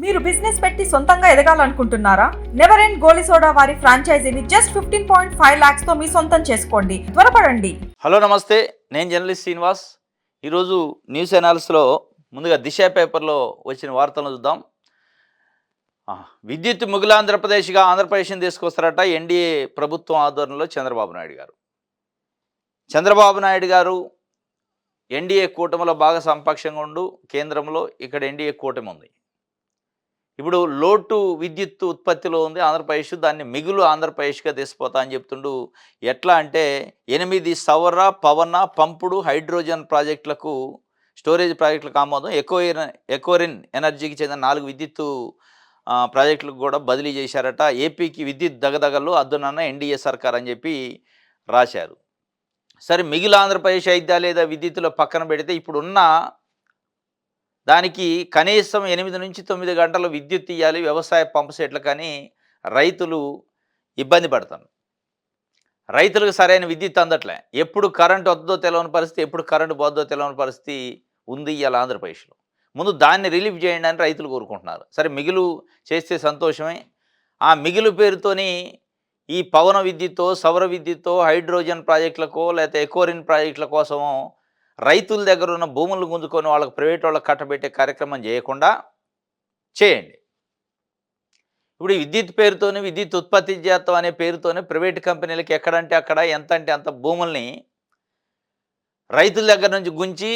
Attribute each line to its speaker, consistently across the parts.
Speaker 1: మీరు బిజినెస్ పెట్టి సొంతంగా ఎదగాలనుకుంటున్నారా? నెవర్ ఎండ్ గోలీ సోడా వారి ఫ్రాంచైజీని జస్ట్ 15.5 lakhs తో మీ సొంతం చేసుకోండి. త్వరపడండి.
Speaker 2: హలో నమస్తే, నేను జర్నలిస్ట్ శ్రీనివాస్. ఈరోజు న్యూస్ అనాలిసిస్లో ముందుగా దిశ పేపర్లో వచ్చిన వార్తలను చూద్దాం. విద్యుత్ మిగులు ఆంధ్రప్రదేశ్గా ఆంధ్రప్రదేశ్ని తీసుకొస్తారట ఎన్డీఏ ప్రభుత్వం ఆధ్వర్యంలో చంద్రబాబు నాయుడు గారు ఎన్డీఏ కూటమిలో బాగా సంపక్షంగా ఉండు. కేంద్రంలో ఇక్కడ ఎన్డీఏ కూటమి ఉంది. ఇప్పుడు లోటు విద్యుత్ ఉత్పత్తిలో ఉంది ఆంధ్రప్రదేశ్, దాన్ని మిగులు ఆంధ్రప్రదేశ్గా తీసుకుపోతా అని చెప్తుండు. ఎట్లా అంటే 8 సౌర పవన పంపుడు హైడ్రోజన్ ప్రాజెక్టులకు, స్టోరేజ్ ప్రాజెక్టులకు ఆమోదం, ఎకోరిన్ ఎనర్జీకి చెందిన 4 విద్యుత్తు ప్రాజెక్టులకు కూడా బదిలీ చేశారట. ఏపీకి విద్యుత్ దగదగలు అద్దునన్న ఎన్డీఏ సర్కార్ అని చెప్పి రాశారు. సరే, మిగిలిన ఆంధ్రప్రదేశ్ అయిద్దా లేదా విద్యుత్తులో పక్కన పెడితే ఇప్పుడున్న దానికి కనీసం 8 నుంచి 9 గంటలు విద్యుత్ ఇవ్వాలి వ్యవసాయ పంపు సెట్లు, కానీ రైతులు ఇబ్బంది పడతారు. రైతులకు సరైన విద్యుత్ అందట్లే. ఎప్పుడు కరెంటు వద్దో తెలియని పరిస్థితి, ఎప్పుడు కరెంటు పోద్దో తెలియని పరిస్థితి ఉంది ఇవాళ ఆంధ్రప్రదేశ్లో. ముందు దాన్ని రిలీఫ్ చేయండి అని రైతులు కోరుకుంటున్నారు. సరే, మిగులు చేస్తే సంతోషమే. ఆ మిగులు పేరుతోని ఈ పవన విద్యుత్తో, సౌర విద్యుత్తో, హైడ్రోజన్ ప్రాజెక్టులకో లేకపోతే ఎకోరిన్ ప్రాజెక్టుల కోసమో రైతుల దగ్గర ఉన్న భూములు గుంజుకొని వాళ్ళకి ప్రైవేట్ వాళ్ళకి కట్టబెట్టే కార్యక్రమం చేయకుండా చేయండి. ఇప్పుడు ఈ విద్యుత్ పేరుతోని, విద్యుత్ ఉత్పత్తి చేస్తాం అనే పేరుతోనే ప్రైవేట్ కంపెనీలకి ఎక్కడంటే అక్కడ, ఎంత అంటే అంత భూముల్ని రైతుల దగ్గర నుంచి గుంచి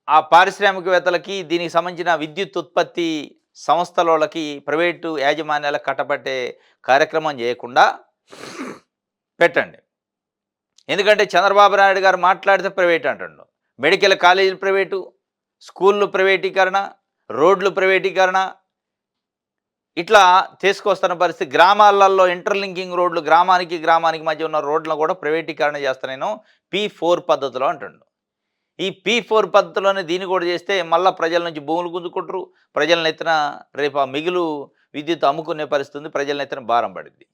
Speaker 2: ఆ పారిశ్రామికవేత్తలకి, దీనికి సంబంధించిన విద్యుత్ ఉత్పత్తి సంస్థల వాళ్ళకి, ప్రైవేటు యాజమాన్యాలకు కట్టబట్టే కార్యక్రమం చేయకుండా పెట్టండి. ఎందుకంటే చంద్రబాబు నాయుడు గారు మాట్లాడితే ప్రైవేట్ అంటుండు. మెడికల్ కాలేజీలు ప్రైవేటు, స్కూళ్ళు ప్రైవేటీకరణ, రోడ్లు ప్రైవేటీకరణ, ఇట్లా తీసుకొస్తున్న పరిస్థితి. గ్రామాలలో ఇంటర్లింకింగ్ రోడ్లు, గ్రామానికి మధ్య ఉన్న రోడ్లను కూడా ప్రైవేటీకరణ చేస్తానేను P4 పద్ధతిలో అంటుండు. ఈ P4 పద్ధతిలోనే దీన్ని కూడా చేస్తే మళ్ళీ ప్రజల నుంచి భూములు గుంజుకుంటారు. ప్రజలను ఎత్తిన రేపు ఆ మిగులు విద్యుత్ అమ్ముకునే పరిస్థితి ఉంది. ప్రజలను ఎత్తిన భారం పడింది.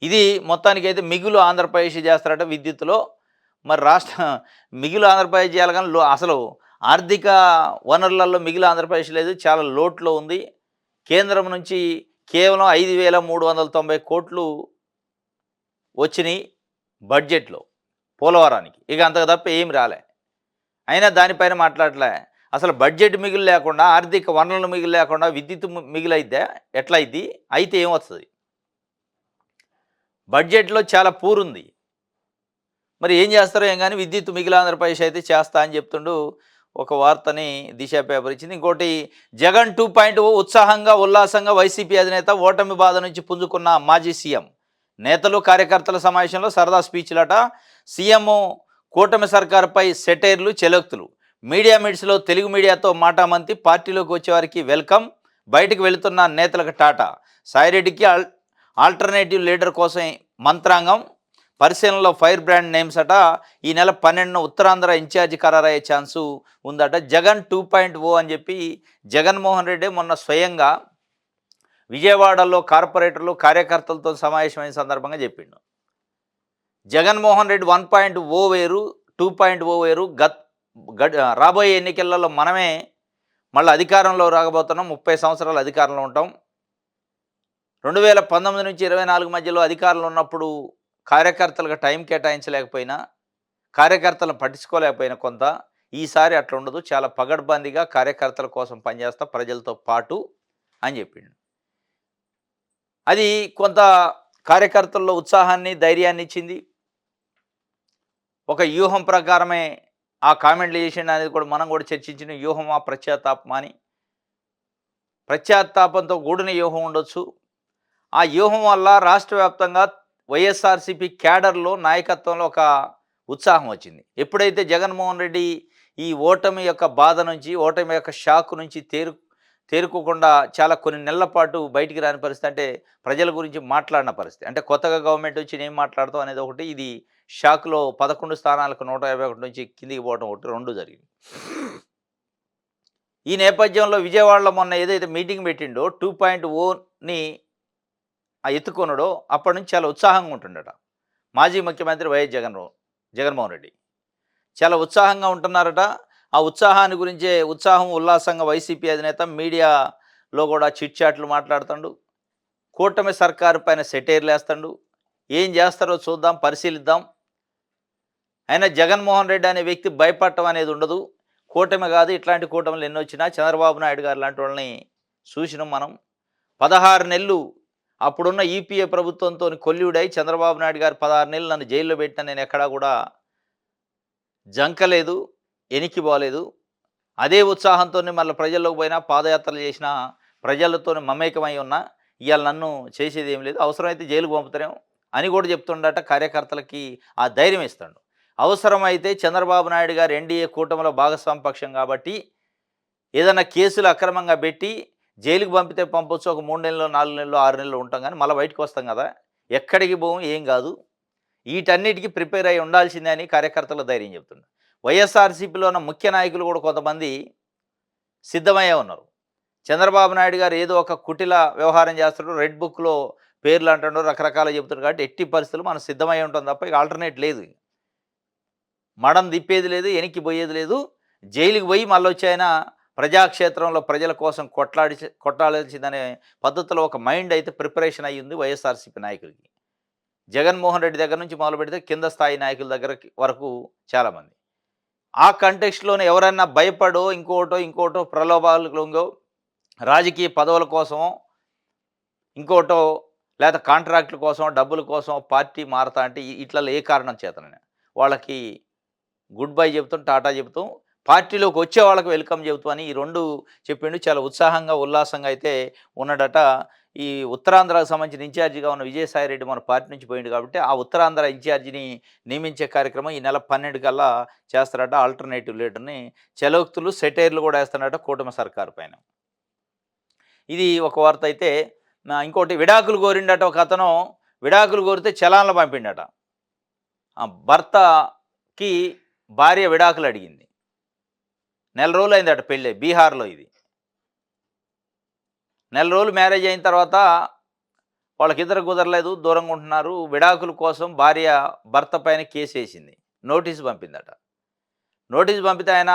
Speaker 2: ఇది మొత్తానికైతే మిగులు ఆంధ్రప్రదేశ్ చేస్తారట విద్యుత్తులో. మరి మిగులు ఆంధ్రప్రదేశ్ చేయాలి, కానీ అసలు ఆర్థిక వనరులలో మిగులు ఆంధ్రప్రదేశ్ లేదు, చాలా లోట్లో ఉంది. కేంద్రం నుంచి కేవలం 5,390 కోట్లు వచ్చినాయి బడ్జెట్లో పోలవరానికి, ఇక అంతకు తప్ప ఏం రాలే. అయినా దానిపైన మాట్లాడలే. అసలు బడ్జెట్ మిగులు లేకుండా, ఆర్థిక వనరుల మిగులు లేకుండా విద్యుత్ మిగులు అయితే ఎట్లా అయింది? అయితే ఏమొస్తుంది? బడ్జెట్లో చాలా పూరుంది. మరి ఏం చేస్తారో ఏం కానీ విద్యుత్ మిగిలిన ఆంధ్రప్రదేశ్ అయితే చేస్తా అని చెప్తుండు. ఒక వార్తని దిశ పేపర్ ఇచ్చింది. ఇంకోటి, జగన్ 2.0 ఉత్సాహంగా ఉల్లాసంగా వైసీపీ అధినేత, ఓటమి బాధ నుంచి పుంజుకున్న మాజీ సీఎం. నేతలు కార్యకర్తల సమావేశంలో సరదా స్పీచ్లట. సీఎం కూటమి సర్కారుపై సెటైర్లు, చెలోక్తులు. మీడియా మిడ్స్లో తెలుగు మీడియాతో మాటామంతి. పార్టీలోకి వచ్చేవారికి వెల్కమ్, బయటకు వెళుతున్న నేతలకు టాటా. సాయిరెడ్డికి ఆల్టర్నేటివ్ లీడర్ కోసం మంత్రాంగం. పరిశీలనలో ఫైర్ బ్రాండ్ నేమ్స్ అట. ఈ నెల 12న ఉత్తరాంధ్ర ఇన్ఛార్జి ఖరారయ్యే ఛాన్సు ఉందట. జగన్ 2.0 అని చెప్పి జగన్మోహన్ రెడ్డి మొన్న స్వయంగా విజయవాడలో కార్పొరేటర్లు, కార్యకర్తలతో సమావేశమైన సందర్భంగా చెప్పిండు. జగన్మోహన్ రెడ్డి 1.0 వేరు, 2.0 వేరు. రాబోయే ఎన్నికలలో మనమే మళ్ళీ అధికారంలో రాకపోతున్నాం. 30 సంవత్సరాలు అధికారంలో ఉంటాం. 2019 నుంచి 24 మధ్యలో అధికారంలో ఉన్నప్పుడు కార్యకర్తలకు టైం కేటాయించలేకపోయినా, కార్యకర్తలను పట్టించుకోలేకపోయినా కొంత, ఈసారి అట్లా ఉండదు. చాలా పగడ్బందీగా కార్యకర్తల కోసం పనిచేస్తా ప్రజలతో పాటు అని చెప్పిండు. అది కొంత కార్యకర్తల్లో ఉత్సాహాన్ని, ధైర్యాన్ని ఇచ్చింది. ఒక వ్యూహం ప్రకారమే ఆ కామెంట్లు చేసిండు అనేది కూడా మనం కూడా చర్చించిన వ్యూహమా ప్రత్యాతాపమా అని. ప్రత్యాతాపంతో కూడిన వ్యూహం ఉండొచ్చు. ఆ వ్యూహం వల్ల రాష్ట్ర వ్యాప్తంగా వైఎస్ఆర్సీపీ క్యాడర్లో, నాయకత్వంలో ఒక ఉత్సాహం వచ్చింది. ఎప్పుడైతే జగన్మోహన్ రెడ్డి ఈ ఓటమి యొక్క బాధ నుంచి, ఓటమి యొక్క షాక్ నుంచి తేరుకోకుండా చాలా కొన్ని నెలల పాటు బయటికి రాని పరిస్థితి, అంటే ప్రజల గురించి మాట్లాడిన పరిస్థితి, అంటే కొత్తగా గవర్నమెంట్ వచ్చి నేను మాట్లాడతాం అనేది ఒకటి, ఇది షాక్లో 11 స్థానాలకు 151 నుంచి కిందికి పోవడం ఒకటి, 2 జరిగింది. ఈ నేపథ్యంలో విజయవాడలో మొన్న ఏదైతే మీటింగ్ పెట్టిండో 2.0ని ఎత్తుకొనడో అప్పటి నుంచి చాలా ఉత్సాహంగా ఉంటుండట. మాజీ ముఖ్యమంత్రి వైఎస్ జగన్మోహన్ రెడ్డి చాలా ఉత్సాహంగా ఉంటున్నారట. ఆ ఉత్సాహాన్ని గురించే ఉల్లాసంగా వైసీపీ అధినేత మీడియాలో కూడా చిట్ చాట్లు మాట్లాడుతుండు. కూటమి సర్కారు పైన సెటైర్‌లేస్తుండు. ఏం చేస్తారో చూద్దాం, పరిశీలిద్దాం. అయినా జగన్మోహన్ రెడ్డి అనే వ్యక్తి భయపడటం అనేది ఉండదు. కూటమి కాదు, ఇట్లాంటి కూటములు ఎన్నొచ్చినా చంద్రబాబు నాయుడు గారు లాంటి వాళ్ళని చూసినాం మనం. 16 నెలలు అప్పుడున్న యూపీఏ ప్రభుత్వంతోని కొల్లుడై చంద్రబాబు నాయుడు గారు 16 నెలలు నన్ను జైల్లో పెట్టినా నేను ఎక్కడా కూడా జంకలేదు, ఎనికిపోలేదు. అదే ఉత్సాహంతోనే మళ్ళీ ప్రజల్లోకి పోయినా, పాదయాత్రలు చేసినా, ప్రజలతోని మమేకమై ఉన్నా. ఇవాళ నన్ను చేసేది ఏం లేదు, అవసరమైతే జైలుకు పంపుతారేమో అని కూడా చెప్తుండట. కార్యకర్తలకి ఆ ధైర్యం ఇస్తాడు. అవసరమైతే చంద్రబాబు నాయుడు గారు ఎన్డీఏ కూటమిలో భాగస్వామ్య పక్షం కాబట్టి ఏదైనా కేసులు అక్రమంగా పెట్టి జైలుకి పంపితే పంపొచ్చు. ఒక 3 నెలలు, 4 నెలలు, 6 నెలలు ఉంటాం, కానీ మళ్ళీ బయటకు వస్తాం కదా, ఎక్కడికి పోము, ఏం కాదు. వీటన్నిటికీ ప్రిపేర్ అయి ఉండాల్సిందే అని కార్యకర్తలు ధైర్యం చెప్తున్నారు. వైఎస్ఆర్సీపీలో ఉన్న ముఖ్య నాయకులు కూడా కొంతమంది సిద్ధమయ్యే ఉన్నారు. చంద్రబాబు నాయుడు గారు ఏదో ఒక కుటిల వ్యవహారం చేస్తాడు, రెడ్ బుక్లో పేర్లు అంటాడు, రకరకాలు చెబుతాడు. కాబట్టి ఎట్టి పరిస్థితులు మనం సిద్ధమై ఉంటాం తప్ప ఇక ఆల్టర్నేట్ లేదు. మడం తిప్పేది లేదు, వెనక్కి పోయేది లేదు. జైలుకి పోయి మళ్ళీ వచ్చి ఆయన ప్రజాక్షేత్రంలో ప్రజల కోసం కొట్లాడాల్సిందనే పద్ధతిలో ఒక మైండ్ అయితే ప్రిపరేషన్ అయ్యింది వైఎస్ఆర్సీపీ నాయకులకి. జగన్మోహన్ రెడ్డి దగ్గర నుంచి మొదలు పెడితే కింద స్థాయి నాయకుల దగ్గర వరకు చాలామంది ఆ కంటెక్స్ట్లోనే ఎవరైనా భయపడో ఇంకోటో ప్రలోభాలకో, రాజకీయ పదవుల కోసమో, ఇంకోటో లేదా కాంట్రాక్టుల కోసం, డబ్బుల కోసం పార్టీ మారతా అంటే ఇట్లలో ఏ కారణం చేతనైనా వాళ్ళకి గుడ్ బై చెబుతాం, టాటా చెబుతాం, పార్టీలోకి వచ్చే వాళ్ళకి వెల్కమ్ చెబుతాం అని ఈ రెండు చెప్పిండు. చాలా ఉత్సాహంగా, ఉల్లాసంగా అయితే ఉన్నాడట. ఈ ఉత్తరాంధ్రకు సంబంధించిన ఇన్ఛార్జిగా ఉన్న విజయసాయిరెడ్డి మన పార్టీ నుంచి పోయిండు కాబట్టి ఆ ఉత్తరాంధ్ర ఇన్ఛార్జిని నియమించే కార్యక్రమం ఈ నెల 12 కల్లా చేస్తారట. ఆల్టర్నేటివ్ లీడర్ని చలోక్తులు, సెటైర్లు కూడా వేస్తాడట కూటమి సర్కారు పైన. ఇది ఒక వార్త అయితే. ఇంకోటి విడాకులు కోరిండట ఒక అతను. విడాకులు కోరితే చలాన్లు పంపిండట. భర్తకి భార్య విడాకులు అడిగింది. నెల రోజులు అయిందట పెళ్ళి, బీహార్లో ఇది. నెల రోజులు మ్యారేజ్ అయిన తర్వాత వాళ్ళకిద్దరు కుదరలేదు, దూరంగా ఉంటున్నారు. విడాకుల కోసం భార్య భర్త పైన కేసు వేసింది, నోటీసు పంపిందట. నోటీసు పంపితే ఆయన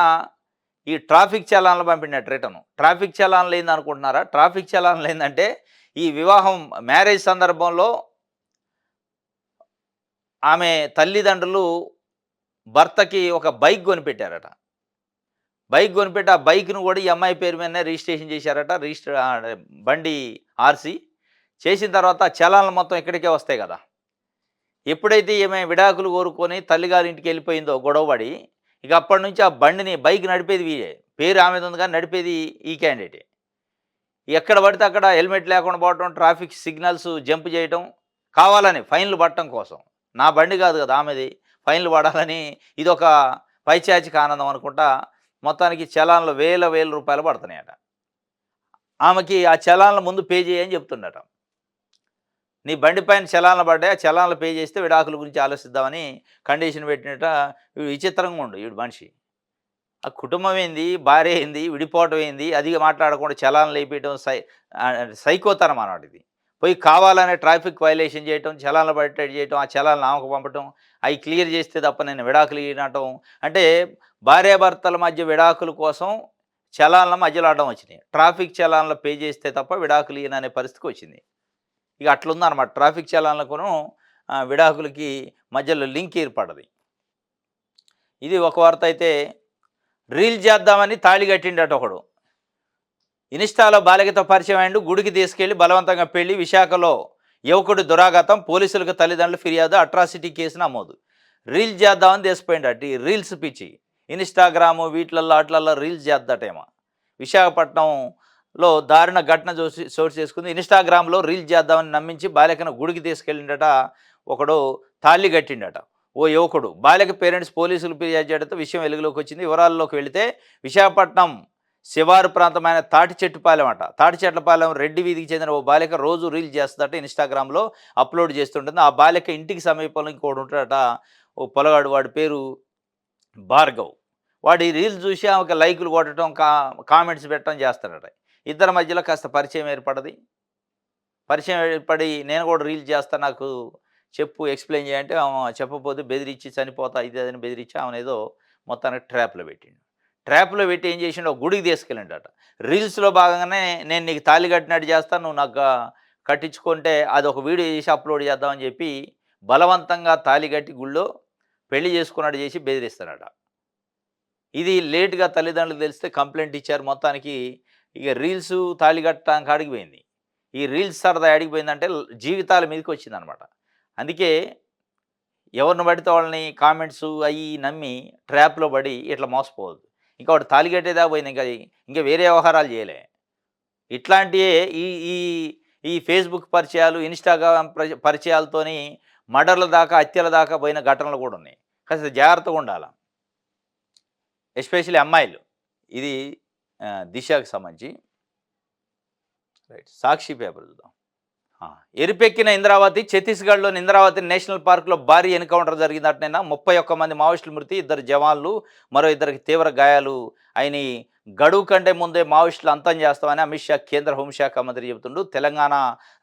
Speaker 2: ఈ ట్రాఫిక్ చలాన్లు పంపిండట రిటర్ను. ట్రాఫిక్ చలాన్లు ఏంది అనుకుంటున్నారా? ట్రాఫిక్ చలాన్లు ఏంటంటే ఈ వివాహం మ్యారేజ్ సందర్భంలో ఆమె తల్లిదండ్రులు భర్తకి ఒక బైక్ కొనిపెట్టారట. బైక్ కొనిపెట్టి ఆ బైక్ను కూడా ఈ అమ్మాయి పేరు మీదనే రిజిస్ట్రేషన్ చేశారట. బండి ఆర్సీ చేసిన తర్వాత చలాన్లు మొత్తం ఇక్కడికే వస్తాయి కదా. ఎప్పుడైతే ఈమె విడాకులు కోరుకొని తల్లిగారి ఇంటికి వెళ్ళిపోయిందో గొడవపడి, ఇక అప్పటి నుంచి ఆ బైక్ నడిపేది వీడే, పేరు ఆమెది ఉంది కానీ నడిపేది ఈ క్యాండిడేటే. ఎక్కడ పడితే అక్కడ హెల్మెట్ లేకుండా పోవటం, ట్రాఫిక్ సిగ్నల్స్ జంప్ చేయటం, కావాలని ఫైన్లు పట్టడం కోసం. నా బండి కాదు కదా ఆమెది, ఫైన్లు పడాలని ఇదొక పైచాచిక ఆనందం అనుకుంటా. మొత్తానికి చలాన్లు వేల రూపాయలు పడుతున్నాయట. ఆమెకి ఆ చలాన్లు ముందు పే చేయని చెప్తుండట. నీ బండి పైన చలాన్లు పడ్డాయి, ఆ చలాన్లు పే చేస్తే విడాకుల గురించి ఆలోచిద్దామని కండిషన్ పెట్టినట్ట. వీడు విచిత్రంగా ఉండు వీడు మనిషి. ఆ కుటుంబం ఏంది, భార్య ఏంది, విడిపోవటం ఏంది, అది మాట్లాడకుండా చలాన్లు వేయటం సైకోతనం అన్నమాట ఇది. పోయి కావాలనే ట్రాఫిక్ వైలేషన్ చేయటం, చలాన్లు పట్టేట్టు చేయటం, ఆ చలాన్లు ఆమెకు పంపటం, అవి క్లియర్ చేస్తే తప్ప నేను విడాకులు ఇవ్వటం. అంటే భార్యాభర్తల మధ్య విడాకుల కోసం చలాన్ల మధ్యలో అడ్డం వచ్చినాయి. ట్రాఫిక్ చలాన్లు పే చేస్తే తప్ప విడాకులు ఇయ్యననే పరిస్థితికి వచ్చింది. ఇక అట్లుందన్నమాట. ట్రాఫిక్ చలాన్లకును విడాకులకి మధ్యలో లింక్ ఏర్పడది. ఇది ఒక వార్త అయితే. రీల్ చేద్దామని తాళి కట్టిండట ఒకడు. ఇన్స్టాలో బాలికతో పరిచయం అయ్యిండు, గుడికి తీసుకెళ్లి బలవంతంగా పెళ్లి. విశాఖలో యువకుడి దురాఘాతం, పోలీసులకు తల్లిదండ్రులు ఫిర్యాదు, అట్రాసిటీ కేసు నమోదు. రీల్ చేద్దామని తీసిపోయిండట. ఈ రీల్స్ పిచ్చి, ఇన్స్టాగ్రాము వీటిలల్లో అట్లల్లో రీల్స్ చేద్దటేమో. విశాఖపట్నంలో దారుణ ఘటన చోటు చేసుకుంది. ఇన్స్టాగ్రామ్లో రీల్స్ చేద్దామని నమ్మించి బాలికను గుడికి తీసుకెళ్ళిండట ఒకడు. తాళి కట్టిండట ఓ యువకుడు. బాలిక పేరెంట్స్ పోలీసులు ఫిర్యాదు చేయడంతో విషయం వెలుగులోకి వచ్చింది. వివరాల్లోకి వెళితే విశాఖపట్నం శివారు ప్రాంతమైన తాటిచెట్టుపాలెం అట. తాటిచెట్లపాలెం రెడ్డి వీధికి చెందిన ఓ బాలిక రోజు రీల్ చేస్తుందట, ఇన్స్టాగ్రామ్లో అప్లోడ్ చేస్తుంటుంది. ఆ బాలిక ఇంటికి సమీపంలో ఇంకోటి ఉంటాడట, ఓ పొలగాడు, వాడి పేరు భార్గవ్. వాడు ఈ రీల్స్ చూసి ఆమెకు లైకులు కొట్టడం, కామెంట్స్ పెట్టడం చేస్తాడట. ఇద్దరి మధ్యలో కాస్త పరిచయం ఏర్పడి నేను కూడా రీల్స్ చేస్తా, నాకు చెప్పు, ఎక్స్ప్లెయిన్ చేయంటే ఆమె చెప్పకపోతే బెదిరించి చనిపోతా ఇది అదని బెదిరించి ఆమెను ఏదో మొత్తానికి ట్రాప్లో పెట్టిండు. ట్రాప్లో పెట్టి ఏం చేసిండు, ఒక గుడికి తీసుకెళ్ళిండట. రీల్స్లో భాగంగానే నేను నీకు తాళి కట్టినట్టు చేస్తాను, నువ్వు నాకు కట్టించుకుంటే అది ఒక వీడియో చేసి అప్లోడ్ చేద్దామని చెప్పి బలవంతంగా తాళి కట్టి గుళ్ళో పెళ్లి చేసుకున్నట్టు చేసి బెదిరిస్తాడట. ఇది లేట్గా తల్లిదండ్రులకు తెలిస్తే కంప్లైంట్ ఇచ్చారు. మొత్తానికి ఇక రీల్స్ తాళి కట్టడానికి అడిగిపోయింది. ఈ రీల్స్ సరదా అడిగిపోయిందంటే జీవితాల మీదకి వచ్చిందనమాట. అందుకే ఎవరిని పడితే వాళ్ళని కామెంట్స్ అవి నమ్మి ట్రాప్లో పడి ఇట్లా మోసపోవద్దు. ఇంకా వాడు తాళి కట్టేదా పోయింది, ఇంకా వేరే వ్యవహారాలు చేయలే. ఇట్లాంటియే ఈ ఈ ఈ ఫేస్బుక్ పరిచయాలు, ఇన్స్టాగ్రామ్ పరిచయాలతోని మర్డర్ల దాకా, హత్యల దాకా పోయిన ఘటనలు కూడా ఉన్నాయి. కాస్త జాగ్రత్తగా ఉండాలి, ఎస్పెషల్లీ అమ్మాయిలు. ఇది దిశకు సంబంధించి. రైట్, సాక్షి పేపర్ చూద్దాం. ఎరిపెక్కిన ఇంద్రావతి. ఛత్తీస్గఢ్లోని ఇంద్రావతి నేషనల్ పార్క్లో భారీ ఎన్కౌంటర్ జరిగిందట. నిన్న 31 మంది మావోయిస్టుల మృతి, 2 జవాన్లు, మరో 2కి తీవ్ర గాయాలు అయినాయి. గడువు కంటే ముందే మావోయిస్టులు అంతం చేస్తామని అమిత్ షా కేంద్ర హోంశాఖ మంత్రి చెబుతుండు. తెలంగాణ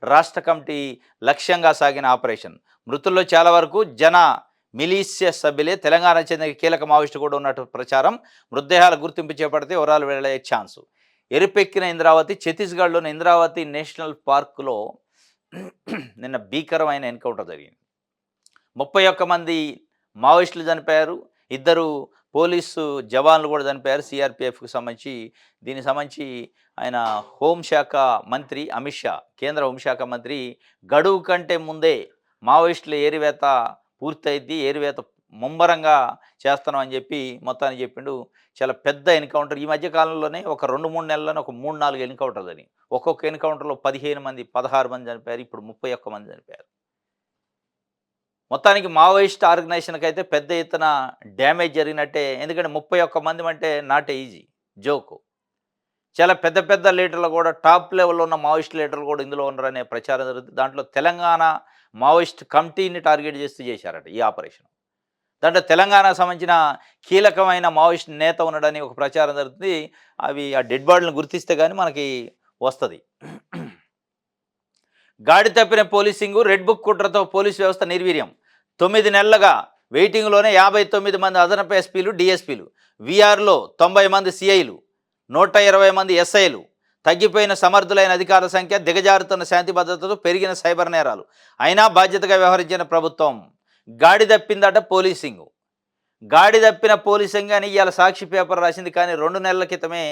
Speaker 2: రాష్ట్ర కమిటీ లక్ష్యంగా సాగిన ఆపరేషన్. మృతుల్లో చాలా వరకు జన మిలీషియా సభ్యులే. తెలంగాణ చెందిన కీలక మావోయిస్టు కూడా ఉన్నట్టు ప్రచారం. మృతదేహాల గుర్తింపు చేపడితే వివరాలు వెల్లడే ఛాన్సు. ఎరిపెక్కిన ఇంద్రావతి. ఛత్తీస్గఢ్లోని ఇంద్రావతి నేషనల్ పార్కులో నిన్న భీకరమైన ఎన్కౌంటర్ జరిగింది. 31 మంది మావోయిస్టులు చనిపోయారు, 2 పోలీసు జవాన్లు కూడా చనిపోయారు, సిఆర్పిఎఫ్కి సంబంధించి. దీనికి సంబంధించి ఆయన హోంశాఖ మంత్రి అమిత్ షా, కేంద్ర హోంశాఖ మంత్రి, గడువు కంటే ముందే మావోయిస్టుల ఏరివేత పూర్తయింది, ఏరివేత ముమ్మరంగా చేస్తున్నామని చెప్పి మొత్తాన్ని చెప్పిండు. చాలా పెద్ద ఎన్కౌంటర్. ఈ మధ్య కాలంలోనే ఒక 2-3 నెలల్లోనే ఒక 3-4 ఎన్కౌంటర్ జరిగింది. ఒక్కొక్క ఎన్కౌంటర్లో 15 మంది, 16 మంది చనిపోయారు. ఇప్పుడు 31 మంది చనిపోయారు. మొత్తానికి మావోయిస్ట్ ఆర్గనైజేషన్కి అయితే పెద్ద ఎత్తున డ్యామేజ్ జరిగినట్టే. ఎందుకంటే 31 మంది అంటే నాట్ ఈజీ జోకు. చాలా పెద్ద పెద్ద లీడర్లు కూడా, టాప్ లెవెల్లో ఉన్న మావోయిస్ట్ లీడర్లు కూడా ఇందులో ఉన్నారనే ప్రచారం జరుగుతుంది. దాంట్లో తెలంగాణ మావోయిస్ట్ కమిటీని టార్గెట్ చేస్తూ చేశారట ఈ ఆపరేషన్. దాంట్లో తెలంగాణకు సంబంధించిన కీలకమైన మావోయిస్ట్ నేత ఉన్నాడని ఒక ప్రచారం జరుగుతుంది. అవి ఆ డెడ్ బాడీలను గుర్తిస్తే కానీ మనకి వస్తుంది. గాడి తప్పిన పోలీసింగు. రెడ్ బుక్ కుట్రతో పోలీసు వ్యవస్థ నిర్వీర్యం. 9 నెలలుగా వెయిటింగ్లోనే 59 మంది అదనపు ఎస్పీలు, డిఎస్పీలు, వీఆర్లో 90 మంది సిఐలు, 120 మంది ఎస్ఐలు. తగ్గిపోయిన సమర్థులైన అధికారుల సంఖ్య, దిగజారుతున్న శాంతి భద్రతతో పెరిగిన సైబర్ నేరాలు. అయినా బాధ్యతగా వ్యవహరించిన ప్రభుత్వం. గాడి తప్పిందట పోలీసింగు. గాడి తప్పిన పోలీసింగ్ అని ఇవాళ సాక్షి పేపర్ రాసింది. కానీ 2 నెలల క్రితమే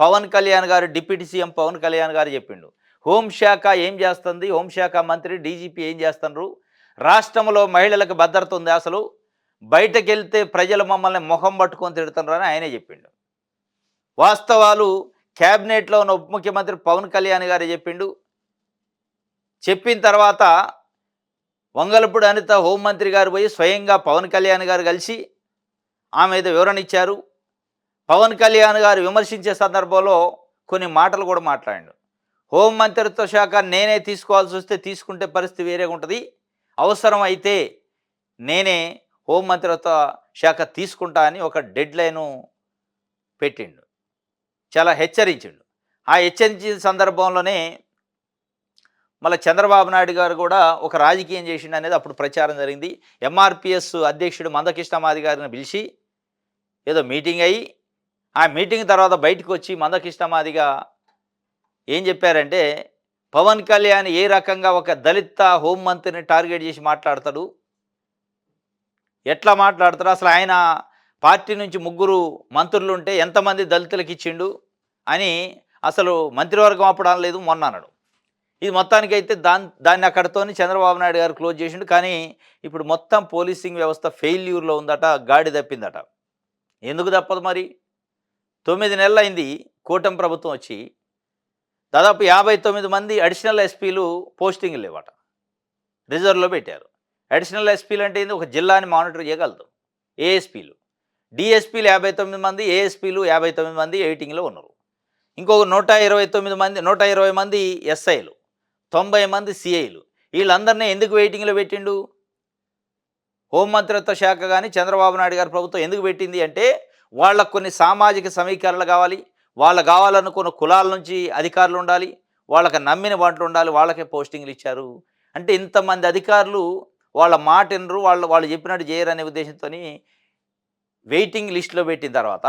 Speaker 2: పవన్ కళ్యాణ్ గారు, డిప్యూటీ సీఎం పవన్ కళ్యాణ్ గారు చెప్పిండు. హోంశాఖ ఏం చేస్తుంది, హోంశాఖ మంత్రి డీజీపీ ఏం చేస్తున్నారు, రాష్ట్రంలో మహిళలకు భద్రత ఉంది, అసలు బయటకు వెళ్తే ప్రజలు మమ్మల్ని మొహం పట్టుకొని తిడుతున్నారు అని ఆయనే చెప్పిండు. వాస్తవాలు క్యాబినెట్లో ఉన్న ఉప ముఖ్యమంత్రి పవన్ కళ్యాణ్ గారే చెప్పిండు. చెప్పిన తర్వాత వంగలపూడి అనిత హోంమంత్రి గారు పోయి స్వయంగా పవన్ కళ్యాణ్ గారు కలిసి ఆమె ఏదో వివరణ ఇచ్చారు. పవన్ కళ్యాణ్ గారు విమర్శించే సందర్భంలో కొన్ని మాటలు కూడా మాట్లాడాడు. హోంమంత్రిత్వ శాఖ నేనే తీసుకోవాల్సి వస్తే తీసుకుంటే పరిస్థితి వేరేగా ఉంటుంది, అవసరం అయితే నేనే హోంమంత్రిత్వ శాఖ తీసుకుంటా అని ఒక డెడ్ లైను పెట్టిండు, చాలా హెచ్చరించిండు. ఆ హెచ్చరించిన సందర్భంలోనే మళ్ళీ చంద్రబాబు నాయుడు గారు కూడా ఒక రాజకీయం చేసిండు అనేది అప్పుడు ప్రచారం జరిగింది. ఎంఆర్పిఎస్ అధ్యక్షుడు మందకృష్ణ మాదిగ గారిని పిలిచి ఏదో మీటింగ్ అయ్యి, ఆ మీటింగ్ తర్వాత బయటకు వచ్చి మందకృష్ణ మాదిగ ఏం చెప్పారంటే, పవన్ కళ్యాణ్ ఏ రకంగా ఒక దళిత హోంమంత్రిని టార్గెట్ చేసి మాట్లాడతాడు, ఎట్లా మాట్లాడతాడు, అసలు ఆయన పార్టీ నుంచి 3 మంత్రులు ఉంటే ఎంతమంది దళితులకు ఇచ్చిండు అని అసలు మంత్రివర్గం అప్పుడు అనలేదు, మొన్న అన్నాడు. ఇది మొత్తానికైతే దాన్ని అక్కడితోని చంద్రబాబు నాయుడు గారు క్లోజ్ చేసిండు. కానీ ఇప్పుడు మొత్తం పోలీసింగ్ వ్యవస్థ ఫెయిల్యూర్లో ఉందట, గాడి తప్పిందట. ఎందుకు తప్పదు మరి? 9 నెలలు అయింది కూటమి ప్రభుత్వం వచ్చి, దాదాపు 59 మంది అడిషనల్ ఎస్పీలు పోస్టింగ్లు లేవట, రిజర్వ్లో పెట్టారు. అడిషనల్ ఎస్పీలు అంటే ఏంది? ఒక జిల్లాని మానిటర్ చేయగలదు. ఏఎస్పీలు, డిఎస్పీలు 59 మంది, ఏఎస్పీలు 59 మంది వెయిటింగ్లో ఉన్నారు. ఇంకొక 120 మంది ఎస్ఐలు, 90 మంది సిఐలు. వీళ్ళందరినీ ఎందుకు వెయిటింగ్లో పెట్టిండు? హోంమంత్రిత్వ శాఖ కానీ చంద్రబాబు నాయుడు గారి ప్రభుత్వం ఎందుకు పెట్టింది అంటే, వాళ్ళకు కొన్ని సామాజిక సమీకరణలు కావాలి, వాళ్ళకు కావాలనుకున్న కులాల నుంచి అధికారులు ఉండాలి, వాళ్ళకి నమ్మిన వాటిలో ఉండాలి, వాళ్ళకే పోస్టింగ్లు ఇచ్చారు. అంటే ఇంతమంది అధికారులు వాళ్ళ మాట వినరు, వాళ్ళు చెప్పినట్టు చేయరు అనే ఉద్దేశంతో వెయిటింగ్ లిస్టులో పెట్టిన తర్వాత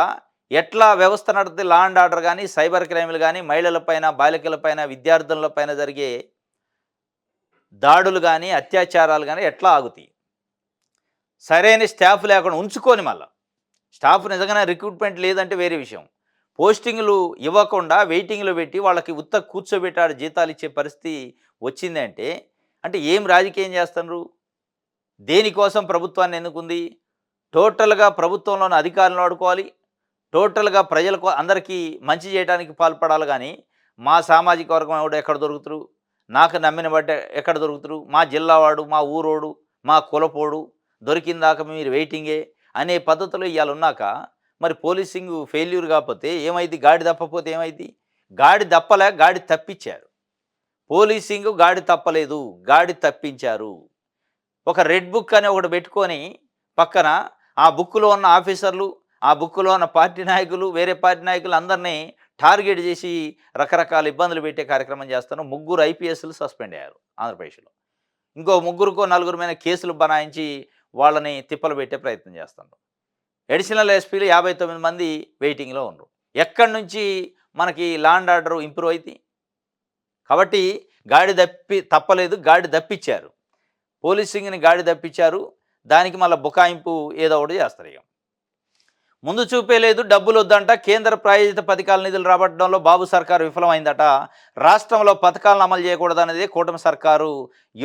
Speaker 2: ఎట్లా వ్యవస్థ నడితే లా అండ్ ఆర్డర్ కానీ, సైబర్ క్రైమ్లు కానీ, మహిళలపైన, బాలికలపైన, విద్యార్థులపైన జరిగే దాడులు కానీ, అత్యాచారాలు కానీ ఎట్లా ఆగుతాయి? సరైన స్టాఫ్ లేకుండా ఉంచుకొని మళ్ళా స్టాఫ్ నిజంగానే రిక్రూట్మెంట్ లేదంటే వేరే విషయం. పోస్టింగ్లు ఇవ్వకుండా వెయిటింగ్లో పెట్టి వాళ్ళకి కూర్చోబెట్టాడు జీతాలు ఇచ్చే పరిస్థితి వచ్చిందంటే అంటే ఏం రాజకీయం చేస్తున్నారు? దేనికోసం ప్రభుత్వాన్ని ఎన్నుకుంది? టోటల్గా ప్రభుత్వంలోని అధికారులను వాడుకోవాలి, టోటల్గా ప్రజలకు అందరికీ మంచి చేయడానికి పాల్పడాలి. కానీ మా సామాజిక వర్గం ఎవడు ఎక్కడ దొరుకుతారు, నాకు నమ్మిన బట్టే ఎక్కడ దొరుకుతారు, మా జిల్లావాడు, మా ఊరోడు, మా కులపోడు దొరికిందాక మీరు వెయిటింగే అనే పద్ధతిలో ఇవాళ ఉన్నాక మరి పోలీసింగ్ ఫెయిల్యూర్ కాకపోతే ఏమైంది? గాడి తప్పపోతే ఏమైంది? గాడి తప్పలే, గాడి తప్పించారు. పోలీసింగ్ గాడి తప్పలేదు, గాడి తప్పించారు. ఒక రెడ్ బుక్ అని ఒకటి పెట్టుకొని పక్కన ఆ బుక్లో ఉన్న ఆఫీసర్లు, ఆ బుక్లో ఉన్న పార్టీ నాయకులు, వేరే పార్టీ నాయకులు అందరినీ టార్గెట్ చేసి రకరకాల ఇబ్బందులు పెట్టే కార్యక్రమం చేస్తున్నారు. 3 ఐపీఎస్లు సస్పెండ్ అయ్యారు ఆంధ్రప్రదేశ్లో. ఇంకో 3 మీద కేసులు బనాయించి వాళ్ళని తిప్పలు పెట్టే ప్రయత్నం చేస్తున్నారు. అడిషనల్ ఎస్పీలు 59 మంది వెయిటింగ్లో ఉన్నారు. ఎక్కడి నుంచి మనకి లా అండ్ ఆర్డర్ ఇంప్రూవ్ అవుతాయి? కాబట్టి గాడి తప్పలేదు, గాడి తప్పించారు. పోలీసింగ్ని గాడి తప్పించారు. దానికి మళ్ళీ బుకాయింపు ఏదో ఒకటి చేస్తారు. ఇక ముందు చూపే లేదు, డబ్బులు వద్దంట. కేంద్ర ప్రాయోజిత పథకాల నిధులు రాబట్టడంలో బాబు సర్కారు విఫలమైందట. రాష్ట్రంలో పథకాలను అమలు చేయకూడదనేది కూటమి సర్కారు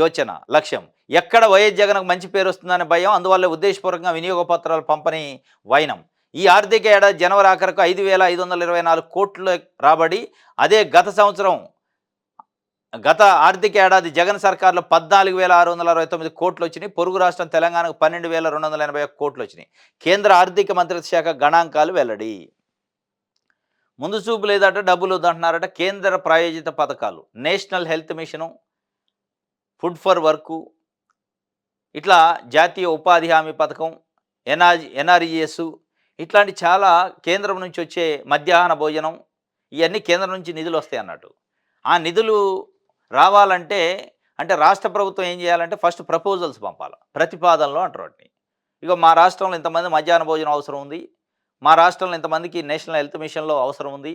Speaker 2: యోచన లక్ష్యం. ఎక్కడ వైఎస్ జగన్కు మంచి పేరు వస్తుందనే భయం, అందువల్ల ఉద్దేశపూర్వకంగా వినియోగ పత్రాల పంపిణీ వైనం. ఈ ఆర్థిక ఏడాది జనవరి ఆఖరకు 5,524 కోట్లు రాబడి. అదే గత ఆర్థిక ఏడాది జగన్ సర్కార్లో 14,669 కోట్లు వచ్చినాయి. పొరుగు రాష్ట్రం తెలంగాణకు 12,281 కోట్లు వచ్చినాయి. కేంద్ర ఆర్థిక మంత్రిత్వ శాఖ గణాంకాలు వెల్లడి. ముందు చూపు లేదట, డబ్బులు వద్దంటున్నారట. కేంద్ర ప్రాయోజిత పథకాలు, national health mission, food for work, ఇట్లా జాతీయ ఉపాధి హామీ పథకం, ఎన్ఆర్ఈఎస్, ఇట్లాంటి చాలా కేంద్రం నుంచి వచ్చే మధ్యాహ్న భోజనం, ఇవన్నీ కేంద్రం నుంచి నిధులు వస్తాయి అన్నట్టు. ఆ నిధులు రావాలంటే రాష్ట్ర ప్రభుత్వం ఏం చేయాలంటే ఫస్ట్ ప్రపోజల్స్ పంపాలి, ప్రతిపాదనలు అంటారు వాటిని. ఇక మా రాష్ట్రంలో ఇంతమంది మధ్యాహ్న భోజనం అవసరం ఉంది, మా రాష్ట్రంలో ఇంతమందికి నేషనల్ హెల్త్ మిషన్లో అవసరం ఉంది,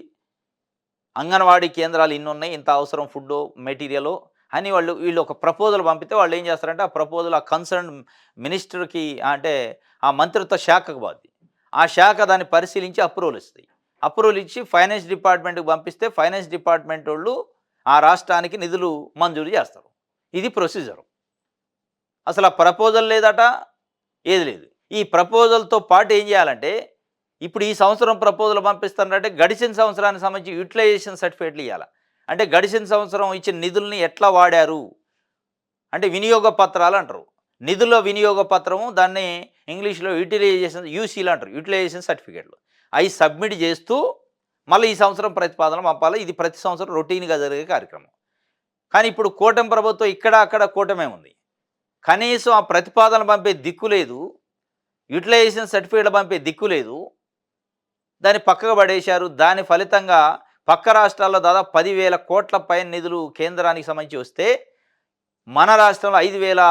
Speaker 2: అంగన్వాడీ కేంద్రాలు ఇన్ని ఉన్నాయి, ఇంత అవసరం ఫుడ్ మెటీరియల్ అని వీళ్ళు ఒక ప్రపోజల్ పంపితే వాళ్ళు ఏం చేస్తారంటే ఆ ప్రపోజల్ ఆ కన్సర్న్ మినిస్టర్కి ఆ మంత్రిత్వ శాఖకు పోద్ది. ఆ శాఖ దాన్ని పరిశీలించి అప్రూవల్ ఇస్తాయి. అప్రూవల్ ఇచ్చి ఫైనాన్స్ డిపార్ట్మెంట్కి పంపిస్తే ఫైనాన్స్ డిపార్ట్మెంట్ వాళ్ళు ఆ రాష్ట్రానికి నిధులు మంజూరు చేస్తారు. ఇది ప్రొసీజరు. అసలు ఆ ప్రపోజల్ లేదట, ఏది లేదు. ఈ ప్రపోజల్తో పాటు ఏం చేయాలంటే ఇప్పుడు ఈ సంవత్సరం ప్రపోజల్ పంపిస్తారంటే గడిచిన సంవత్సరానికి సంబంధించి యూటిలైజేషన్ సర్టిఫికేట్లు ఇవ్వాలి. గడిచిన సంవత్సరం ఇచ్చిన నిధుల్ని ఎట్లా వాడారు వినియోగ పత్రాలు అంటారు. నిధుల వినియోగ పత్రము, దాన్ని ఇంగ్లీష్లో యూటిలైజేషన్ యూసీలు అంటారు, యూటిలైజేషన్ సర్టిఫికేట్లు. అవి సబ్మిట్ చేస్తూ మళ్ళీ ఈ సంవత్సరం ప్రతిపాదన పంపాలి. ఇది ప్రతి సంవత్సరం రొటీన్గా జరిగే కార్యక్రమం. కానీ ఇప్పుడు కూటమి ప్రభుత్వం ఇక్కడ అక్కడ కూటమే ఉంది. కనీసం ఆ ప్రతిపాదన పంపే దిక్కు లేదు, యూటిలైజేషన్ సర్టిఫికేట్లు పంపే దిక్కు లేదు, దాన్ని పక్కగా పడేశారు. దాని ఫలితంగా పక్క రాష్ట్రాల్లో దాదాపు 10,000 కోట్ల పైన నిధులు కేంద్రానికి సంబంధించి వస్తే మన రాష్ట్రంలో 5,000